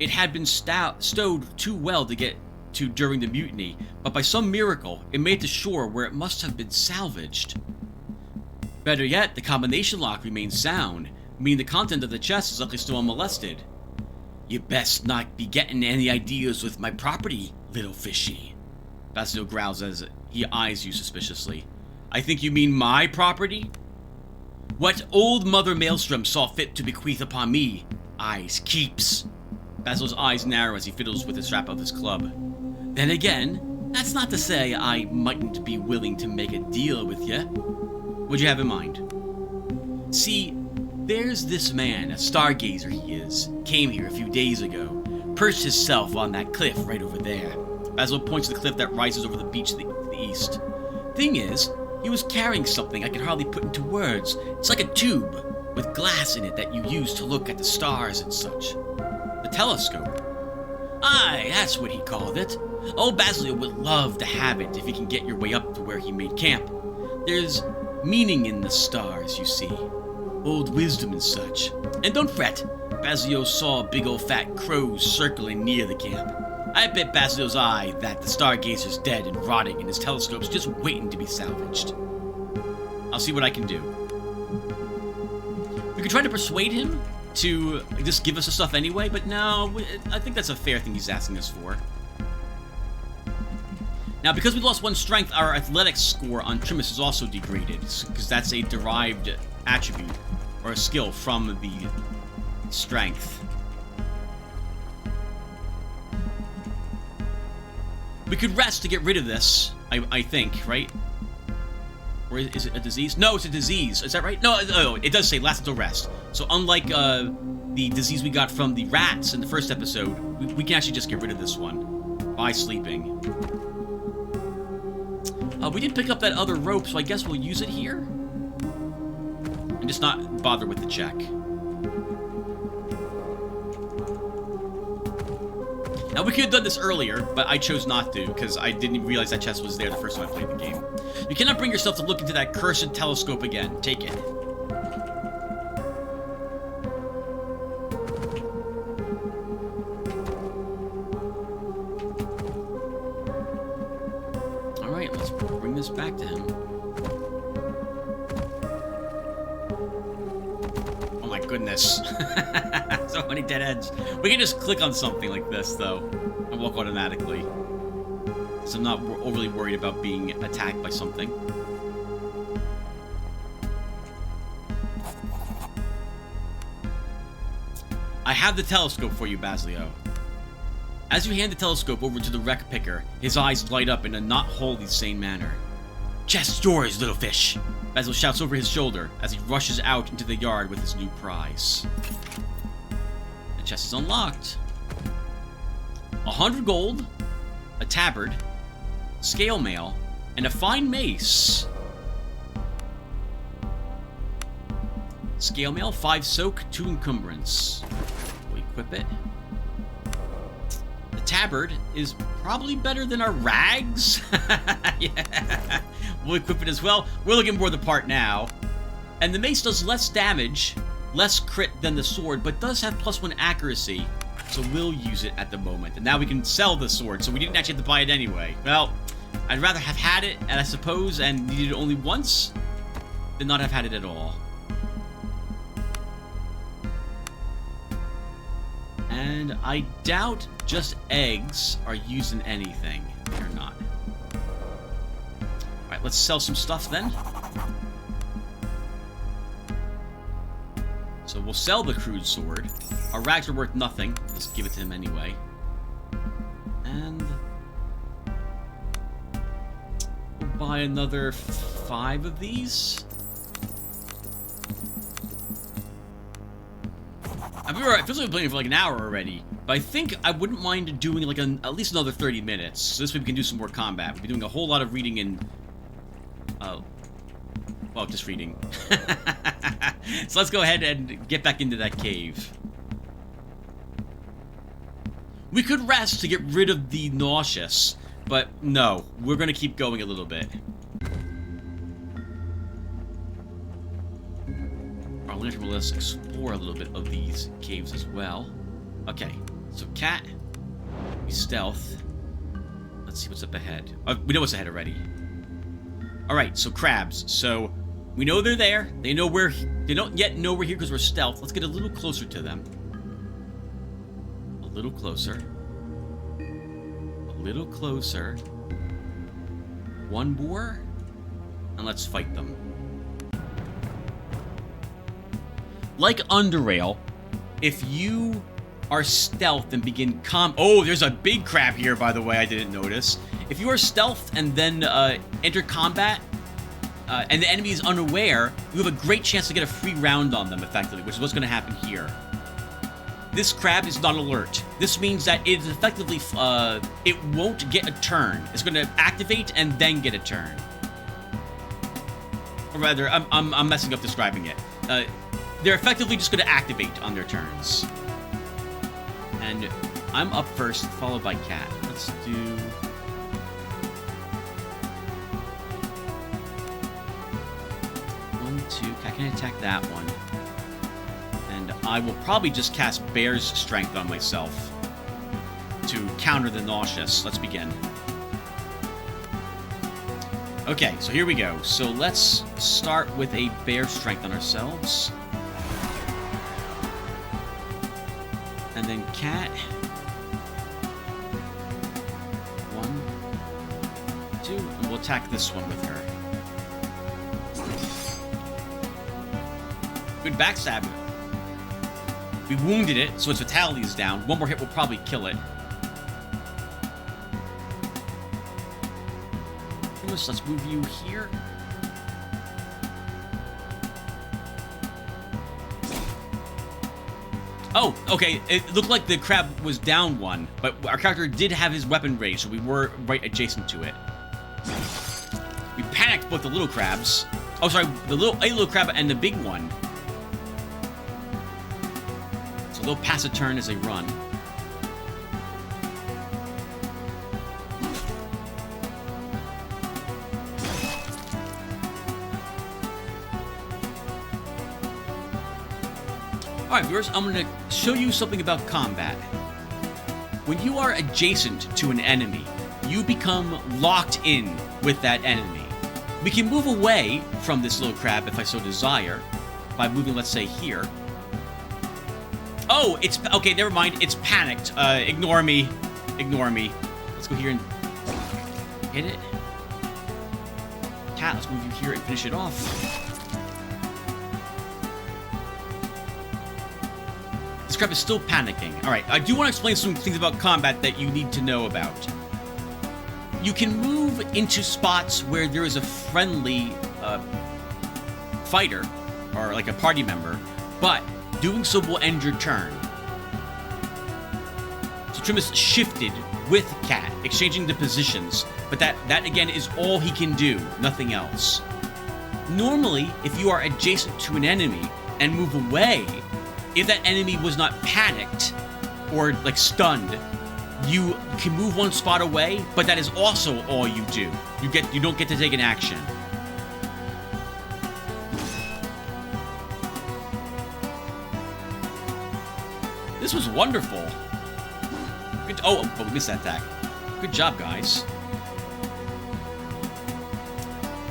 It had been stowed too well to get to during the mutiny, but by some miracle, it made it to shore where it must have been salvaged. Better yet, the combination lock remains sound, meaning the content of the chest is likely still unmolested. You best not be getting any ideas with my property, little fishy. Basilio growls as he eyes you suspiciously. I think you mean my property? What old Mother Maelstrom saw fit to bequeath upon me, eyes keeps. Basil's eyes narrow as he fiddles with the strap of his club. Then again, that's not to say I mightn't be willing to make a deal with you. What'd you have in mind? See, there's this man, a stargazer he is, came here a few days ago, perched himself on that cliff right over there. Basil points to the cliff that rises over the beach to the east. Thing is, he was carrying something I can hardly put into words. It's like a tube, with glass in it that you use to look at the stars and such. The telescope. Aye, that's what he called it. Old Basilio would love to have it if he can get your way up to where he made camp. There's meaning in the stars, you see. Old wisdom and such. And don't fret, Basilio saw big old fat crows circling near the camp. I bet Basilio's eye that the stargazer's dead and rotting and his telescope's just waiting to be salvaged. I'll see what I can do. We could try to persuade him to just give us the stuff anyway, but no, I think that's a fair thing he's asking us for. Now, because we lost 1 strength, our athletics score on Trimus is also degraded, because that's a derived attribute, or a skill from the strength. We could rest to get rid of this, I think, right? Or is it a disease? No, it's a disease. Is that right? No, it does say last until rest. So unlike the disease we got from the rats in the first episode, we can actually just get rid of this one by sleeping. We did pick up that other rope, so I guess we'll use it here. And just not bother with the check. Now, we could have done this earlier, but I chose not to, because I didn't realize that chest was there the first time I played the game. You cannot bring yourself to look into that cursed telescope again. Take it. Alright, let's bring this back to him. Oh my goodness. So many dead ends. We can just click on something like this, though, and walk automatically. So I'm not overly worried about being attacked by something. I have the telescope for you, Basilio. As you hand the telescope over to the wreck picker, his eyes light up in a not wholly sane manner. "Chest's yours, little fish!" Basil shouts over his shoulder as he rushes out into the yard with his new prize. The chest is unlocked. 100 gold, a tabard, scale mail, and a fine mace. Scale mail, 5 soak, 2 encumbrance. We'll equip it. The tabard is probably better than our rags. Yeah. We'll equip it as well. We're looking for the part now. And the mace does less damage, less crit than the sword, but does have +1 accuracy. So we'll use it at the moment. And now we can sell the sword, so we didn't actually have to buy it anyway. Well, I'd rather have had it, and I suppose, and needed it only once, than not have had it at all. And I doubt just eggs are used in anything. They're not. Alright, let's sell some stuff then. So we'll sell the crude sword. Our rags are worth nothing. Let's give it to him anyway. And we'll buy another 5 of these. It feels like we've been playing for like an hour already, but I think I wouldn't mind doing like at least another 30 minutes, so this way we can do some more combat. We'll be doing a whole lot of reading in... well, just reading. So let's go ahead and get back into that cave. We could rest to get rid of the nauseous, but no, we're going to keep going a little bit. Our lantern will let us explore a little bit of these caves as well. Okay, so cat, we stealth. Let's see what's up ahead. We know what's ahead already. Alright, so crabs. So we know they're there. They don't yet know we're here because we're stealth. Let's get a little closer to them. A little closer. A little closer. One more. And let's fight them. Like Underrail, if you are stealth and begin oh, there's a big crab here, by the way, I didn't notice. If you are stealth and then enter combat, and the enemy is unaware, you have a great chance to get a free round on them, effectively, which is what's going to happen here. This crab is not alert. This means that it is effectively, it won't get a turn. It's going to activate and then get a turn. Or rather, I'm messing up describing it. They're effectively just going to activate on their turns. And I'm up first, followed by Cat. Let's do... 1, 2. Cat can attack that one. And I will probably just cast Bear's Strength on myself to counter the nauseous. Let's begin. Okay, so here we go. So let's start with a Bear's Strength on ourselves. And then Cat. 1, 2, and we'll attack this one with her. Good backstab. We wounded it, so its vitality is down. One more hit will probably kill it. Let's move you here. Oh, okay. It looked like the crab was down 1, but our character did have his weapon raised, so we were right adjacent to it. We panicked both the little crabs. Oh, sorry, a little crab and the big one. So they'll pass a turn as they run. Alright viewers, I'm going to show you something about combat. When you are adjacent to an enemy, you become locked in with that enemy. We can move away from this little crab if I so desire, by moving, let's say, here. Oh, it's... Okay, never mind. It's panicked. Ignore me. Ignore me. Let's go here and hit it. Cat, let's move you here and finish it off. This crab is still panicking. Alright, I do want to explain some things about combat that you need to know about. You can move into spots where there is a friendly fighter, or like a party member, but doing so will end your turn. So Trimus shifted with Cat, exchanging the positions, but that again is all he can do, nothing else. Normally, if you are adjacent to an enemy and move away, if that enemy was not panicked or like stunned, you can move one spot away, but that is also all you do. You don't get to take an action. This was wonderful. Good. Oh, but we missed that attack. Good job, guys.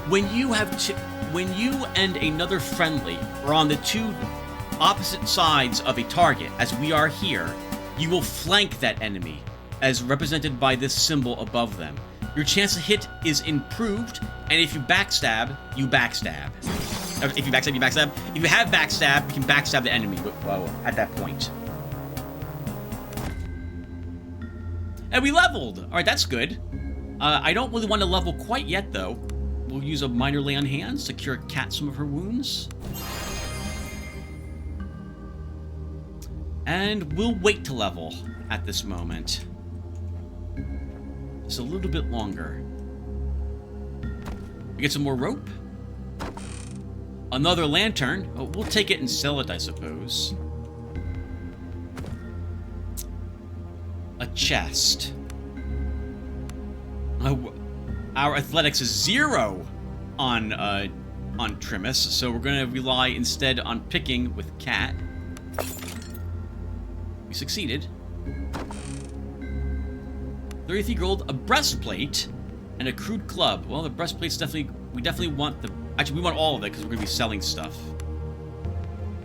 When you and another friendly are on the two opposite sides of a target, as we are here, you will flank that enemy, as represented by this symbol above them. Your chance to hit is improved, and if you backstab, you backstab. If you backstab, you backstab. If you have backstab, you can backstab the enemy at that point. And we leveled! Alright, that's good. I don't really want to level quite yet, though. We'll use a minor lay on hands to cure Cat some of her wounds. And we'll wait to level at this moment. Just a little bit longer. We get some more rope. Another lantern. Oh, we'll take it and sell it, I suppose. A chest. Our athletics is 0 on Trimus, so we're going to rely instead on picking with Cat. We succeeded. 33 gold, a breastplate, and a crude club. Well, the breastplate's we definitely want actually, we want all of it because we're going to be selling stuff.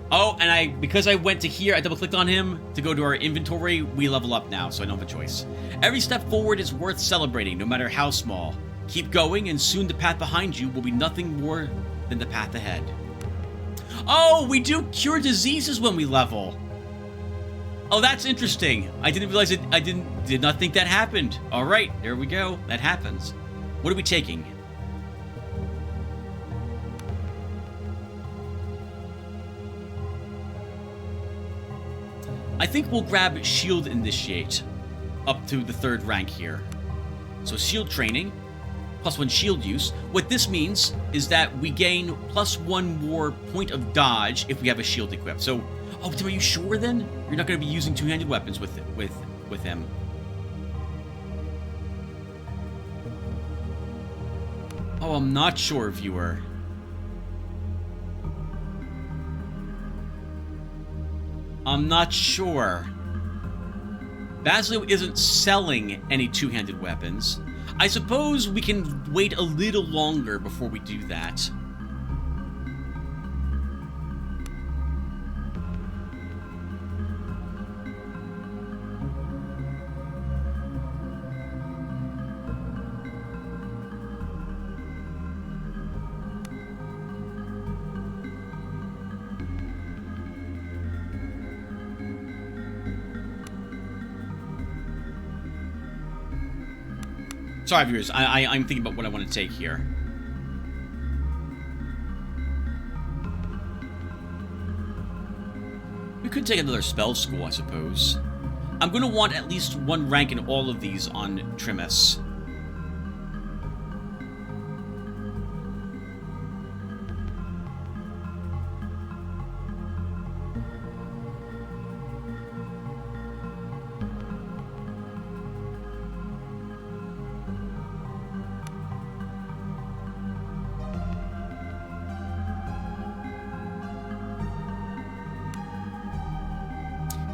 Oh, and because I went to here, I double-clicked on him to go to our inventory. We level up now, so I don't have a choice. Every step forward is worth celebrating, no matter how small. Keep going, and soon the path behind you will be nothing more than the path ahead. Oh, we do cure diseases when we level. Oh, that's interesting. I didn't realize it. I did not think that happened. All right, there we go. That happens. What are we taking? I think we'll grab Shield Initiate up to the 3rd rank here. So Shield Training, +1 Shield use. What this means is that we gain +1 more point of dodge if we have a shield equipped. So, oh, Tim, are you sure then? You're not going to be using two-handed weapons with him. Oh, I'm not sure, viewer. I'm not sure. Basilio isn't selling any two-handed weapons. I suppose we can wait a little longer before we do that. Sorry, viewers. I'm thinking about what I want to take here. We could take another spell school, I suppose. I'm going to want at least 1 rank in all of these on Trimus.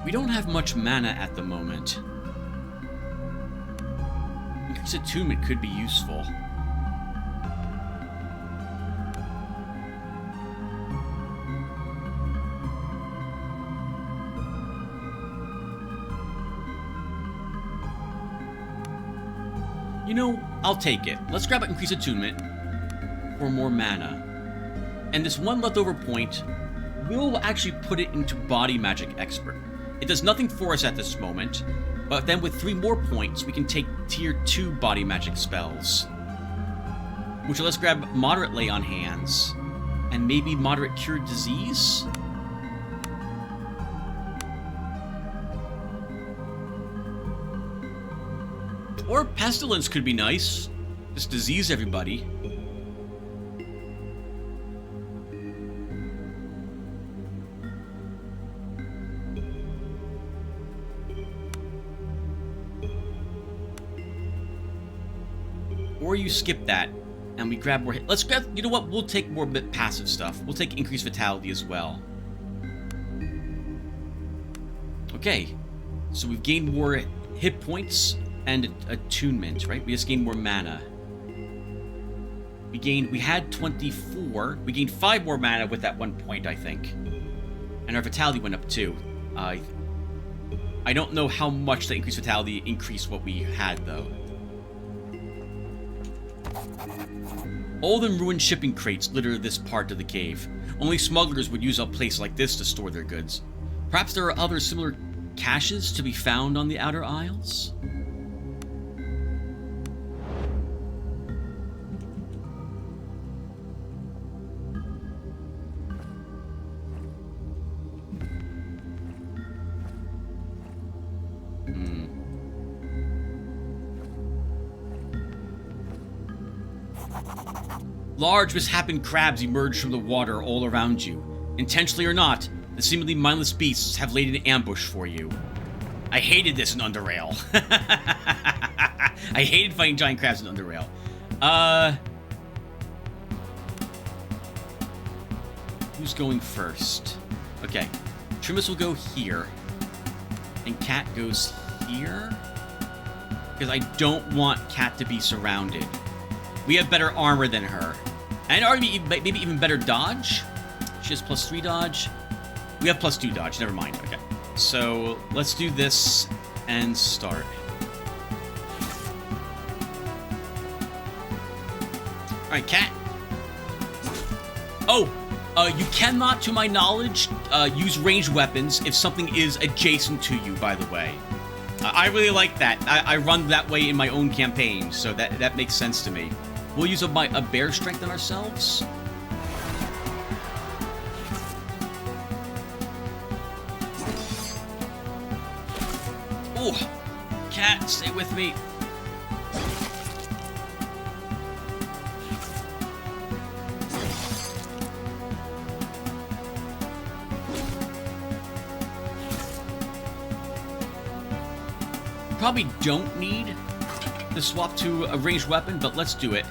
We don't have much mana at the moment. Increased attunement could be useful. You know, I'll take it. Let's grab an increased attunement for more mana. And this one leftover point, we'll actually put it into Body Magic Expert. It does nothing for us at this moment, but then with 3 more points, we can take Tier 2 Body Magic spells. Which let's grab Moderate Lay on Hands, and maybe Moderate Cure Disease? Or Pestilence could be nice. Just disease everybody. Or you skip that, and we grab more... Let's grab... You know what? We'll take more passive stuff. We'll take Increased Vitality as well. Okay. So we've gained more hit points and attunement, right? We just gained more mana. We had 24. We gained 5 more mana with that 1 point, I think. And our Vitality went up too. I don't know how much the Increased Vitality increased what we had, though. Old and ruined shipping crates litter this part of the cave. Only smugglers would use a place like this to store their goods. Perhaps there are other similar caches to be found on the outer isles? Large, misshapen crabs emerge from the water all around you. Intentionally or not, the seemingly mindless beasts have laid an ambush for you. I hated this in Underrail. I hated fighting giant crabs in Underrail. Who's going first? Okay. Trimus will go here. And Cat goes here. Because I don't want Cat to be surrounded. We have better armor than her. And maybe even better dodge. She has +3 dodge. We have +2 dodge. Never mind. Okay. So let's do this and start. Alright, Cat. Oh! You cannot, to my knowledge, use ranged weapons if something is adjacent to you, by the way. I really like that. I run that way in my own campaign, so that makes sense to me. We'll use a bear strength on ourselves. Oh, Cat, stay with me. Probably don't need to swap to a ranged weapon, but let's do it.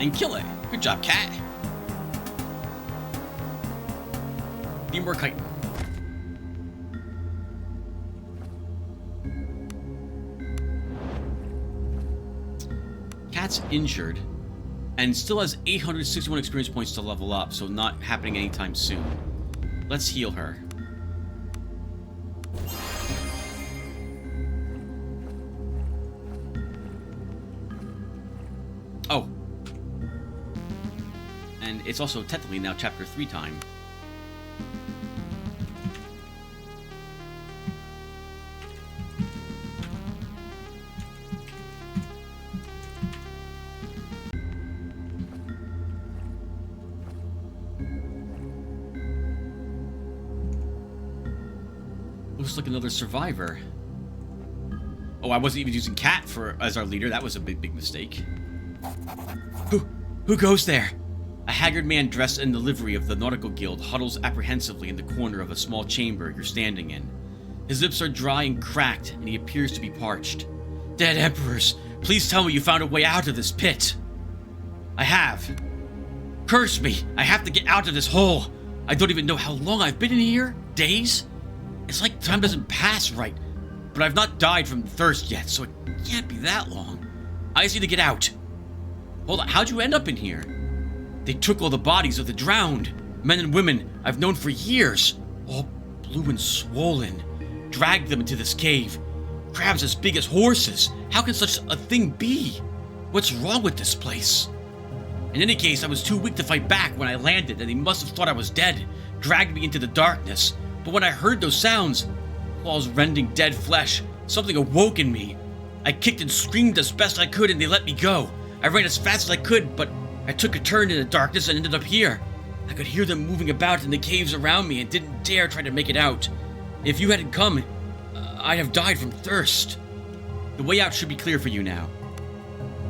And kill it. Good job, Cat. Need more chitin. Cat's injured and still has 861 experience points to level up, so not happening anytime soon. Let's heal her. Oh. And it's also technically now chapter 3 time. Looks like another survivor. Oh, I wasn't even using Cat as our leader. That was a big mistake. Who goes there? A haggard man dressed in the livery of the Nautical Guild huddles apprehensively in the corner of a small chamber you're standing in. His lips are dry and cracked, and he appears to be parched. Dead Emperors, please tell me you found a way out of this pit. I have. Curse me, I have to get out of this hole. I don't even know how long I've been in here. Days? It's like time doesn't pass right. But I've not died from thirst yet, so it can't be that long. I just need to get out. Hold on, how'd you end up in here? They took all the bodies of the drowned, men and women I've known for years, all blue and swollen, dragged them into this cave. Crabs as big as horses. How can such a thing be? What's wrong with this place? In any case, I was too weak to fight back when I landed, and they must have thought I was dead, dragged me into the darkness. But when I heard those sounds, claws rending dead flesh, something awoke in me. I kicked and screamed as best I could, and they let me go. I ran as fast as I could, but I took a turn in the darkness and ended up here. I could hear them moving about in the caves around me and didn't dare try to make it out. If you hadn't come, I'd have died from thirst. The way out should be clear for you now.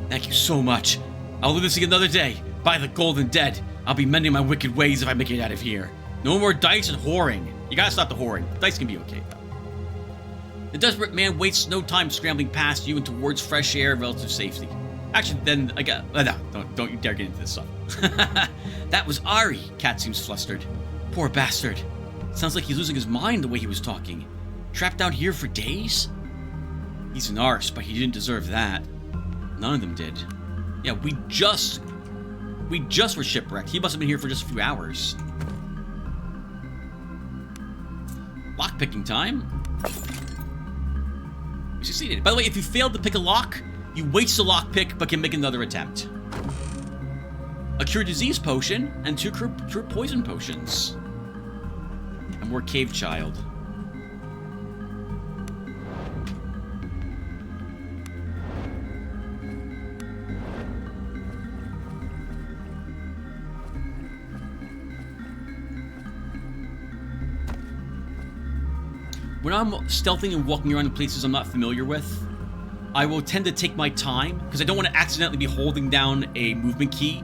Thank you so much. I'll live to see another day. By the golden dead, I'll be mending my wicked ways if I make it out of here. No more dice and whoring. You gotta stop the whoring. Dice can be okay, though. The desperate man wastes no time scrambling past you and towards fresh air and relative safety. Actually, then I got... no, don't you dare get into this stuff. That was Ari. Cat seems flustered. Poor bastard. Sounds like he's losing his mind the way he was talking. Trapped out here for days? He's an arse, but he didn't deserve that. None of them did. Yeah, we just were shipwrecked. He must have been here for just a few hours. Lockpicking time. We succeeded. By the way, if you failed to pick a lock, you waste a lockpick but can make another attempt. A cure disease potion and 2 cure poison potions. And more cave child. When I'm stealthing and walking around in places I'm not familiar with, I will tend to take my time, because I don't want to accidentally be holding down a movement key,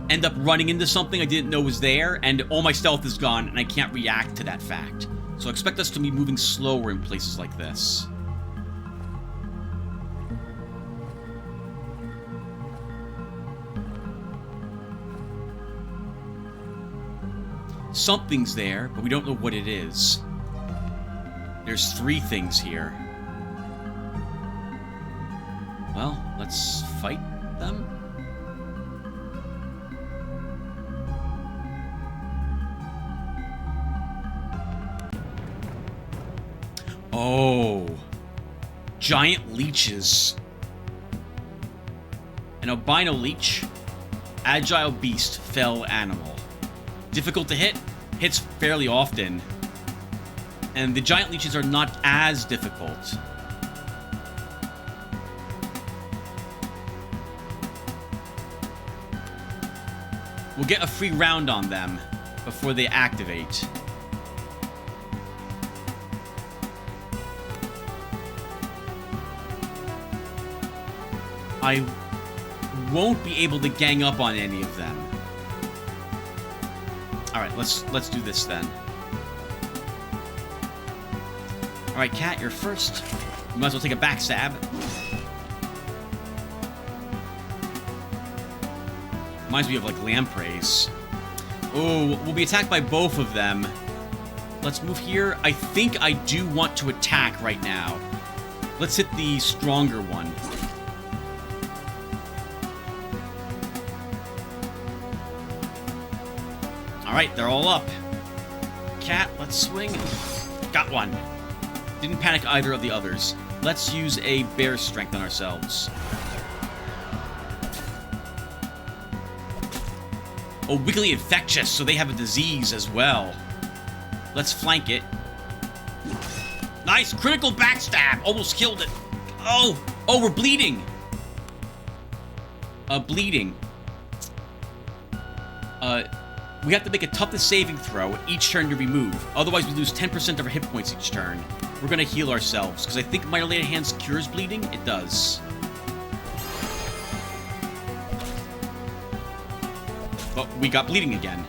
end up running into something I didn't know was there, and all my stealth is gone, and I can't react to that fact. So expect us to be moving slower in places like this. Something's there, but we don't know what it is. There's 3 things here. Well, let's fight them. Oh. Giant leeches. An albino leech. Agile beast, fell animal. Difficult to hit. Hits fairly often. And the giant leeches are not as difficult. We'll get a free round on them before they activate. I won't be able to gang up on any of them. Alright, let's do this then. Alright, Cat, you're first. You might as well take a backstab. Reminds me of, like, lampreys. Oh, we'll be attacked by both of them. Let's move here. I think I do want to attack right now. Let's hit the stronger one. Alright, they're all up. Cat, let's swing. Got one. Didn't panic either of the others. Let's use a bear's strength on ourselves. Oh, wiggly infectious, so they have a disease as well. Let's flank it. Nice, critical backstab. Almost killed it. Oh, we're bleeding. Bleeding. We have to make a toughness saving throw each turn to remove. Otherwise, we lose 10% of our hit points each turn. We're gonna heal ourselves, because I think Minor Lay Hands cures bleeding. It does. But we got bleeding again.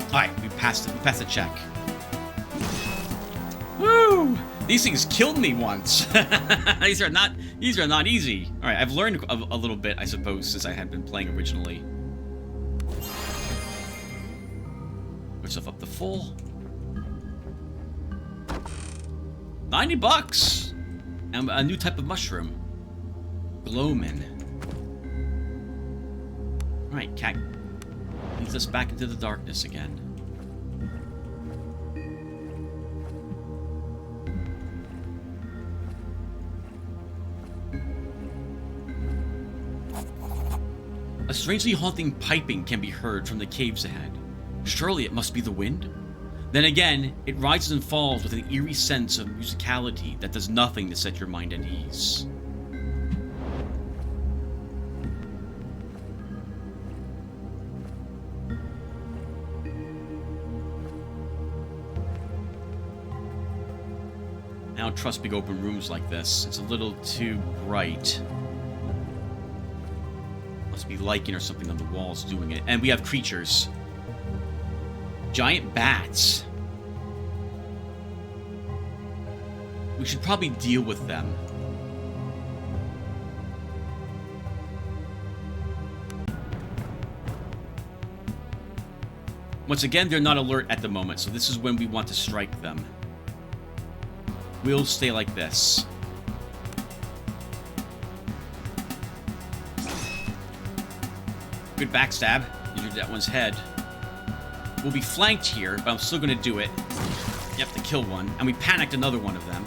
Alright, we passed the check. Woo! These things killed me once. These are not easy. All right, I've learned a little bit, I suppose, since I had been playing originally. Put stuff up to full. $90. And a new type of mushroom. Glowman. All right, Cat. leads us back into the darkness again. A strangely haunting piping can be heard from the caves ahead. Surely it must be the wind? Then again, it rises and falls with an eerie sense of musicality that does nothing to set your mind at ease. I don't trust big open rooms like this. It's a little too bright. Must be lichen or something on the walls doing it. And we have creatures. Giant bats. We should probably deal with them. Once again, they're not alert at the moment, so this is when we want to strike them. We'll stay like this. Good backstab. Injured that one's head. We'll be flanked here, but I'm still going to do it. Yep, to kill one. And we panicked another one of them.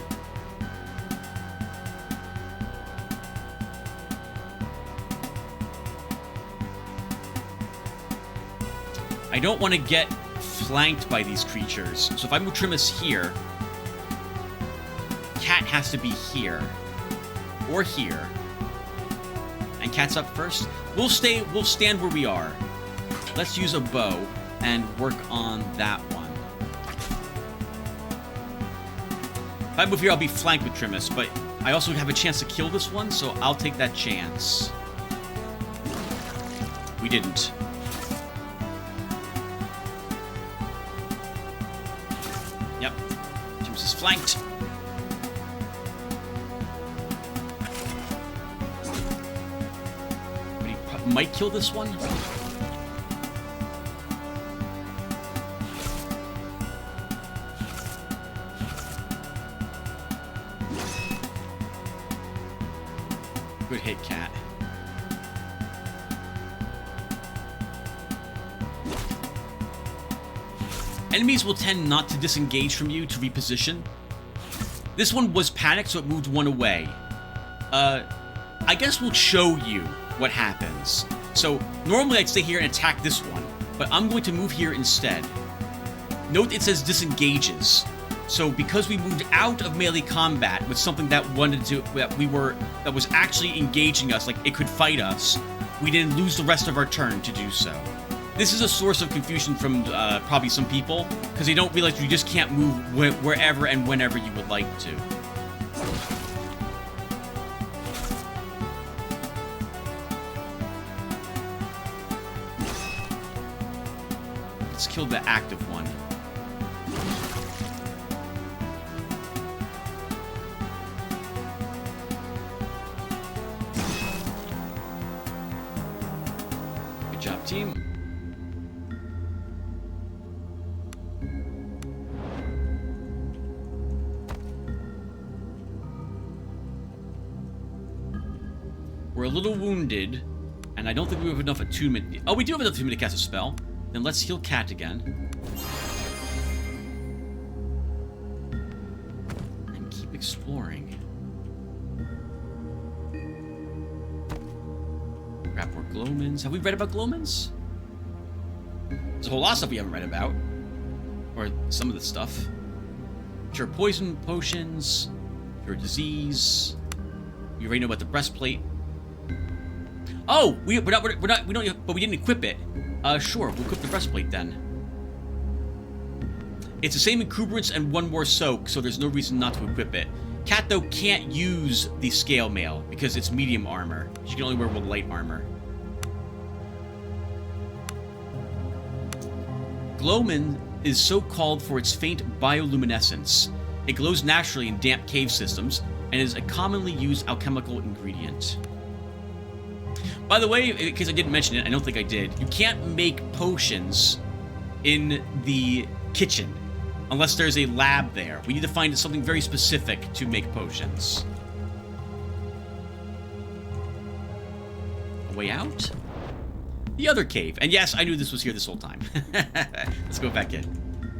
I don't want to get flanked by these creatures. So if I move Trimus here, Cat has to be here. Or here. And Cat's up first. We'll stand where we are. Let's use a bow and work on that one. If I move here, I'll be flanked with Trimus, but I also have a chance to kill this one, so I'll take that chance. We didn't. Yep. Trimus is flanked. But he might kill this one. Good hit, Cat. Enemies will tend not to disengage from you to reposition. This one was panicked, so it moved one away. I guess we'll show you what happens. So, normally I'd stay here and attack this one, but I'm going to move here instead. Note it says disengages. So because we moved out of melee combat with something that that was actually engaging us, like it could fight us, we didn't lose the rest of our turn to do so. This is a source of confusion from probably some people, because they don't realize you just can't move wherever and whenever you would like to. Let's kill the active one. Good job, team. We're a little wounded, and I don't think we have enough attunement. Oh, we do have enough attunement to cast a spell. Then let's heal Cat again. And keep exploring. Grab more glowmins. Have we read about glowmins? There's a whole lot of stuff we haven't read about. Or some of the stuff. Cure poison potions. Cure disease. We already know about the breastplate. Oh, we don't, but we didn't equip it. Sure, we'll equip the breastplate then. It's the same encumbrance and one more soak, so there's no reason not to equip it. Cat, though, can't use the scale mail because it's medium armor. She can only wear light armor. Glowman is so called for its faint bioluminescence. It glows naturally in damp cave systems and is a commonly used alchemical ingredient. By the way, in case I didn't mention it, I don't think I did, you can't make potions in the kitchen unless there's a lab there. We need to find something very specific to make potions. A way out? the other cave. And yes, I knew this was here this whole time. Let's go back in.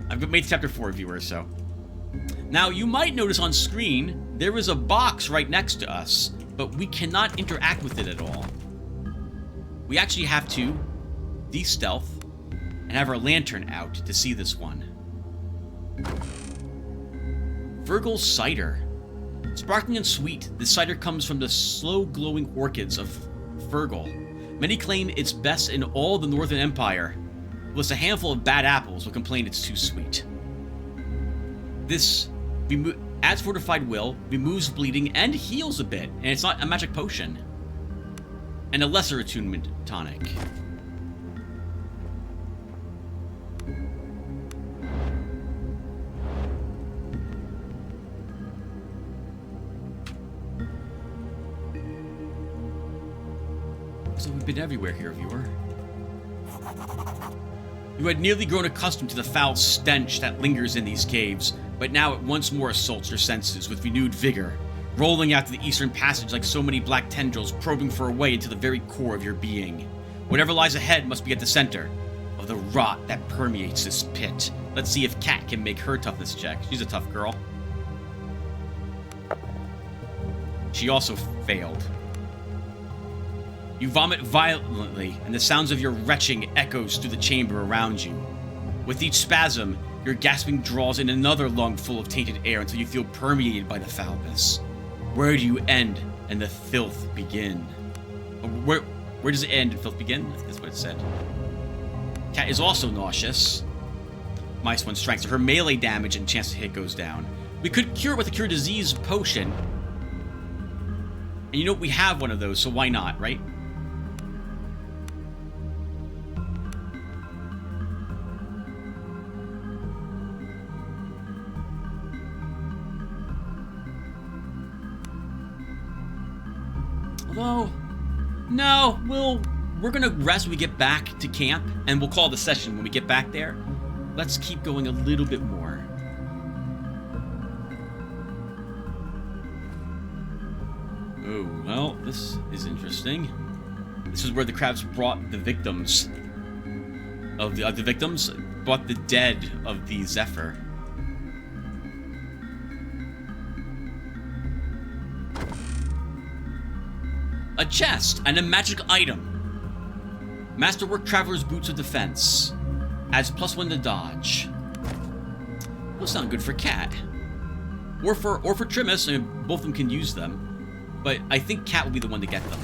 I've made chapter 4, viewers, so. Now, you might notice on screen, there is a box right next to us, but we cannot interact with it at all. We actually have to de-stealth and have our lantern out to see this one. Virgil cider. Sparkling and sweet, this cider comes from the slow-glowing orchids of Virgil. Many claim it's best in all the Northern Empire. Plus a handful of bad apples will complain it's too sweet. This adds fortified will, removes bleeding, and heals a bit. And it's not a magic potion. And a lesser attunement tonic. So we've been everywhere here, viewer. You had nearly grown accustomed to the foul stench that lingers in these caves, but now it once more assaults your senses with renewed vigor, rolling out to the eastern passage like so many black tendrils probing for a way into the very core of your being. Whatever lies ahead must be at the center of the rot that permeates this pit. Let's see if Kat can make her toughness check. She's a tough girl. She also failed. You vomit violently, and the sounds of your retching echoes through the chamber around you. With each spasm, your gasping draws in another lung full of tainted air until you feel permeated by the foulness. Where do you end and the filth begin? Where does it end and filth begin? That's what it said. Kat is also nauseous. Minus 1 strength, so her melee damage and chance to hit goes down. We could cure it with a cure disease potion. And you know, we have one of those, so why not, right? Although, no, we're gonna rest when we get back to camp, and we'll call the session when we get back there. Let's keep going a little bit more. Oh, well, this is interesting. This is where the crabs brought the victims of the victims, brought the dead of the Zephyr. A chest and a magic item. Masterwork Traveler's Boots of Defense. Adds +1 to dodge. Will sound good for Kat. Or for Trimus, I mean, both of them can use them. But I think Kat will be the one to get them.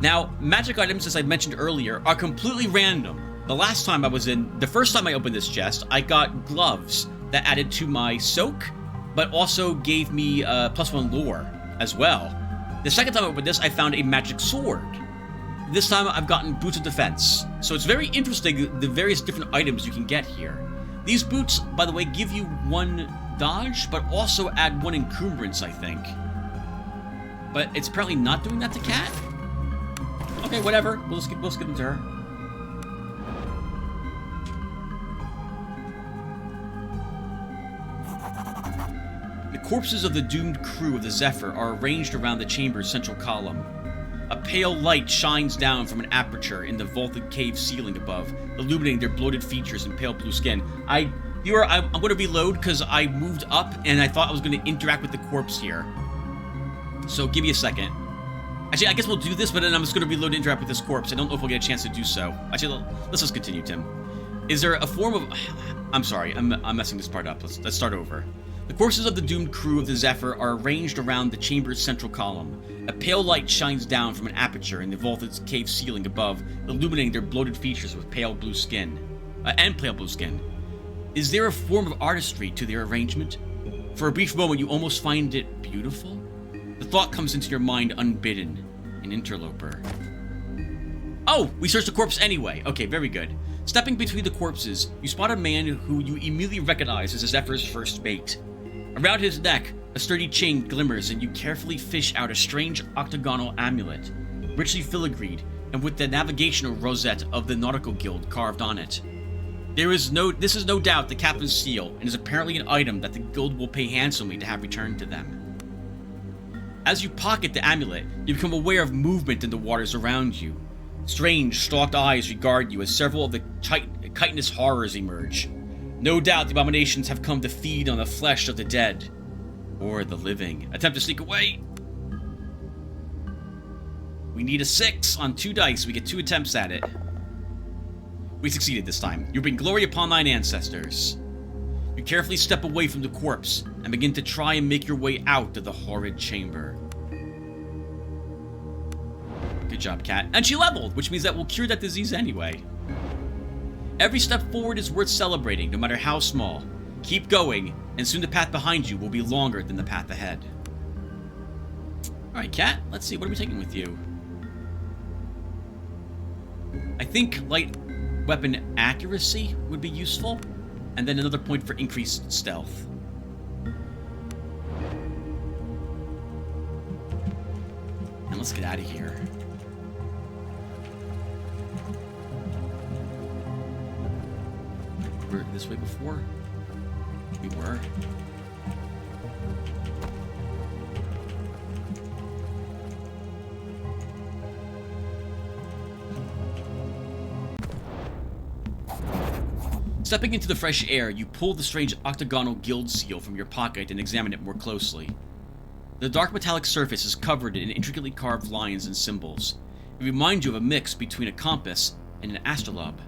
Now, magic items, as I mentioned earlier, are completely random. The first time I opened this chest, I got gloves that added to my soak, but also gave me +1 lore as well. The second time I opened this, I found a magic sword. This time I've gotten boots of defense. So it's very interesting, the various different items you can get here. These boots, by the way, give you 1 dodge, but also add 1 encumbrance, I think. But it's apparently not doing that to Kat? Okay, whatever. We'll skip them to her. The corpses of the doomed crew of the Zephyr are arranged around the chamber's central column. A pale light shines down from an aperture in the vaulted cave ceiling above, illuminating their bloated features and pale blue skin. I'm going to reload because I moved up and I thought I was going to interact with the corpse here. So give me a second. Actually, I guess we'll do this, but then I'm just going to reload and interact with this corpse. I don't know if we'll get a chance to do so. Actually, let's just continue, Tim. Is there a form of... I'm sorry, I'm messing this part up. Let's start over. The corpses of the doomed crew of the Zephyr are arranged around the chamber's central column. A pale light shines down from an aperture in the vaulted cave ceiling above, illuminating their bloated features with pale blue skin. Is there a form of artistry to their arrangement? For a brief moment, you almost find it beautiful? The thought comes into your mind unbidden. An interloper. Oh, we searched the corpse anyway. Okay, very good. Stepping between the corpses, you spot a man who you immediately recognize as the Zephyr's first mate. Around his neck, a sturdy chain glimmers, and you carefully fish out a strange octagonal amulet, richly filigreed, and with the navigational rosette of the Nautical Guild carved on it. This is no doubt the captain's seal, and is apparently an item that the guild will pay handsomely to have returned to them. As you pocket the amulet, you become aware of movement in the waters around you. Strange, stalked eyes regard you as several of the chitinous horrors emerge. No doubt the abominations have come to feed on the flesh of the dead. Or the living. Attempt to sneak away. We need a 6 on 2 dice. We get 2 attempts at it. We succeeded this time. You bring glory upon thine ancestors. You carefully step away from the corpse and begin to try and make your way out of the horrid chamber. Good job, Cat. And she leveled, which means that we'll cure that disease anyway. Every step forward is worth celebrating, no matter how small. Keep going, and soon the path behind you will be longer than the path ahead. Alright, Cat, let's see, what are we taking with you? I think light weapon accuracy would be useful, and then another point for increased stealth. And let's get out of here. We were this way before? We were. Stepping into the fresh air, you pull the strange octagonal guild seal from your pocket and examine it more closely. The dark metallic surface is covered in intricately carved lines and symbols. It reminds you of a mix between a compass and an astrolabe.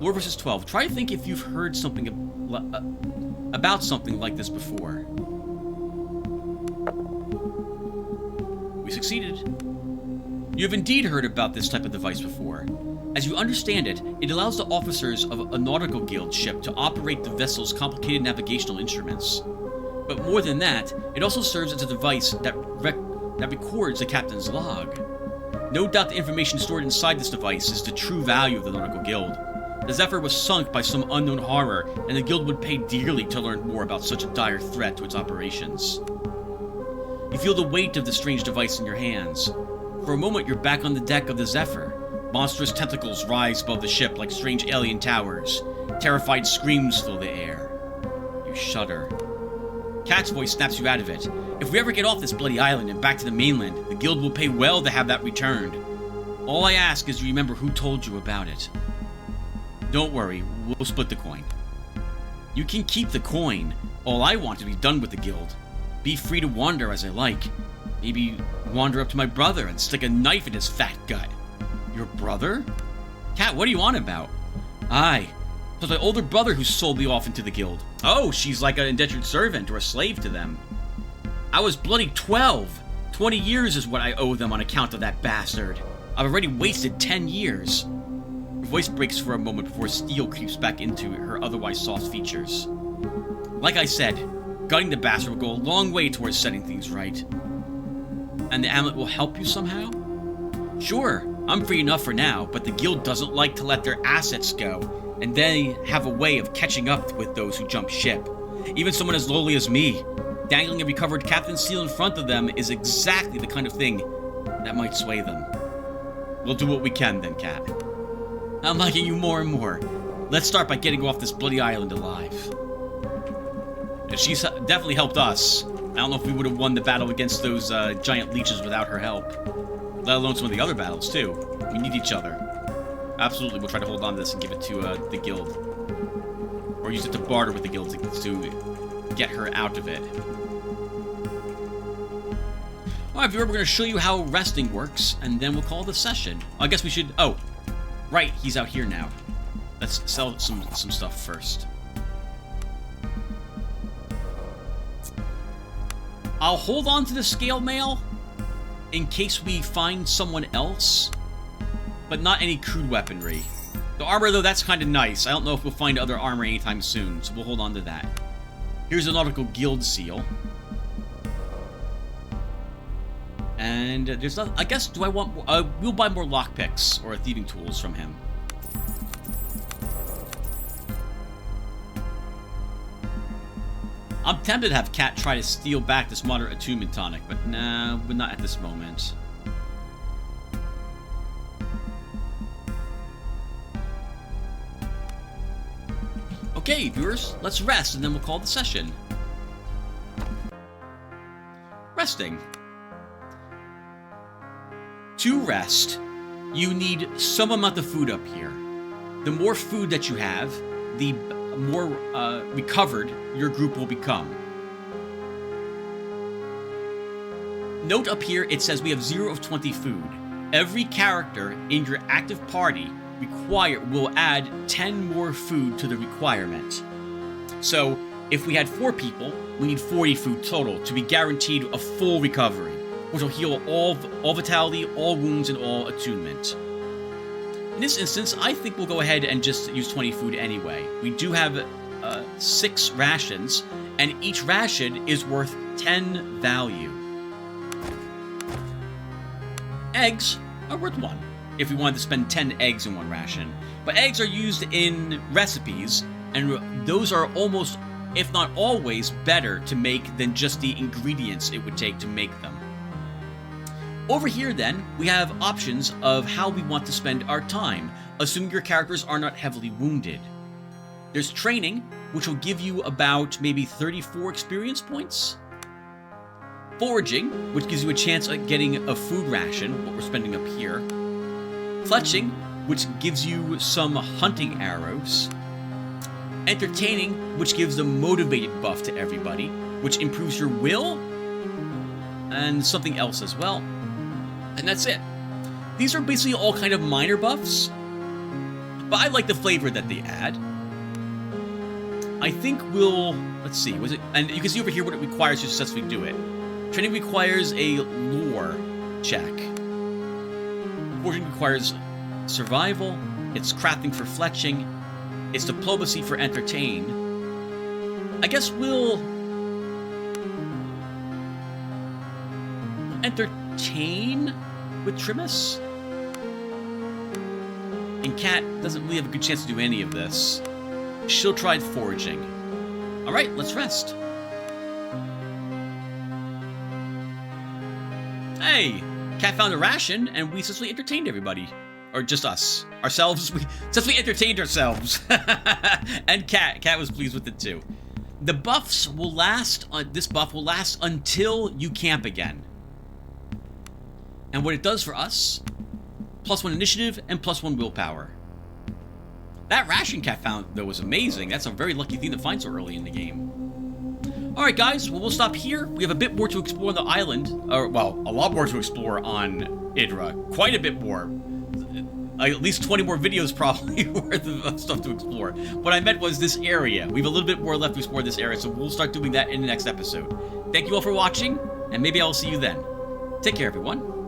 Lore vs. 12. Try to think if you've heard something about something like this before. We succeeded. You have indeed heard about this type of device before. As you understand it, it allows the officers of a nautical guild ship to operate the vessel's complicated navigational instruments. But more than that, it also serves as a device that records the captain's log. No doubt the information stored inside this device is the true value of the nautical guild. The Zephyr was sunk by some unknown horror, and the guild would pay dearly to learn more about such a dire threat to its operations. You feel the weight of the strange device in your hands. For a moment, you're back on the deck of the Zephyr. Monstrous tentacles rise above the ship like strange alien towers. Terrified screams fill the air. You shudder. Cat's voice snaps you out of it. If we ever get off this bloody island and back to the mainland, the guild will pay well to have that returned. All I ask is you remember who told you about it. Don't worry, we'll split the coin. You can keep the coin. All I want to be done with the guild. Be free to wander as I like. Maybe wander up to my brother and stick a knife in his fat gut. Your brother? Cat, what are you on about? Aye. It was my older brother who sold me off into the guild. Oh, she's like an indentured servant or a slave to them. I was bloody 12. 20 years is what I owe them on account of that bastard. I've already wasted 10 years. Her voice breaks for a moment before steel creeps back into her otherwise soft features. Like I said, gutting the bastard will go a long way towards setting things right. And the amulet will help you somehow? Sure, I'm free enough for now, but the guild doesn't like to let their assets go, and they have a way of catching up with those who jump ship. Even someone as lowly as me. Dangling a recovered captain's seal in front of them is exactly the kind of thing that might sway them. We'll do what we can then, Cat. I'm liking you more and more. Let's start by getting off this bloody island alive. She's definitely helped us. I don't know if we would have won the battle against those giant leeches without her help. Let alone some of the other battles, too. We need each other. Absolutely, we'll try to hold on to this and give it to the guild. Or use it to barter with the guild to get her out of it. Alright, viewer, we're going to show you how resting works, and then we'll call the session. I guess we should... Oh, right, he's out here now. Let's sell some stuff first. I'll hold on to the scale mail in case we find someone else, but not any crude weaponry. The armor, though, that's kind of nice. I don't know if we'll find other armor anytime soon, so we'll hold on to that. Here's a nautical guild seal. And there's not... I guess, do I want... we'll buy more lockpicks or thieving tools from him. I'm tempted to have Cat try to steal back this moderate attunement tonic, but nah, but not at this moment. Okay, viewers, let's rest and then we'll call the session. Resting. To rest, you need some amount of food up here. The more food that you have, the more recovered your group will become. Note up here, it says we have 0 of 20 food. Every character in your active party will add 10 more food to the requirement. So, if we had 4 people, we need 40 food total to be guaranteed a full recovery, which will heal all vitality, all wounds, and all attunement. In this instance, I think we'll go ahead and just use 20 food anyway. We do have 6 rations, and each ration is worth 10 value. Eggs are worth 1, if we wanted to spend 10 eggs in one ration. But eggs are used in recipes, and those are almost, if not always, better to make than just the ingredients it would take to make them. Over here, then, we have options of how we want to spend our time, assuming your characters are not heavily wounded. There's training, which will give you about maybe 34 experience points. Foraging, which gives you a chance at getting a food ration, what we're spending up here. Fletching, which gives you some hunting arrows. Entertaining, which gives the motivated buff to everybody, which improves your will, and something else as well. And that's it. These are basically all kind of minor buffs, but I like the flavor that they add. I think we'll, let's see, was it, and you can see over here what it requires to successfully do it. Training requires a lore check. Forging requires survival. It's crafting for fletching. It's diplomacy for entertain. I guess we'll entertain with Trimus. And Cat doesn't really have a good chance to do any of this. She'll try foraging. Alright, let's rest. Hey! Cat found a ration, and we successfully entertained everybody. Or just us. Ourselves. We successfully entertained ourselves. And Cat was pleased with it too. The buffs will last, this buff will last until you camp again. And what it does for us, +1 initiative and +1 willpower. That ration Cat found, though, was amazing. That's a very lucky thing to find so early in the game. Alright guys, well, we'll stop here. We have a bit more to explore on the island. Or, well, a lot more to explore on Idra. Quite a bit more. At least 20 more videos probably worth of stuff to explore. What I meant was this area. We have a little bit more left to explore this area, so we'll start doing that in the next episode. Thank you all for watching, and maybe I'll see you then. Take care, everyone.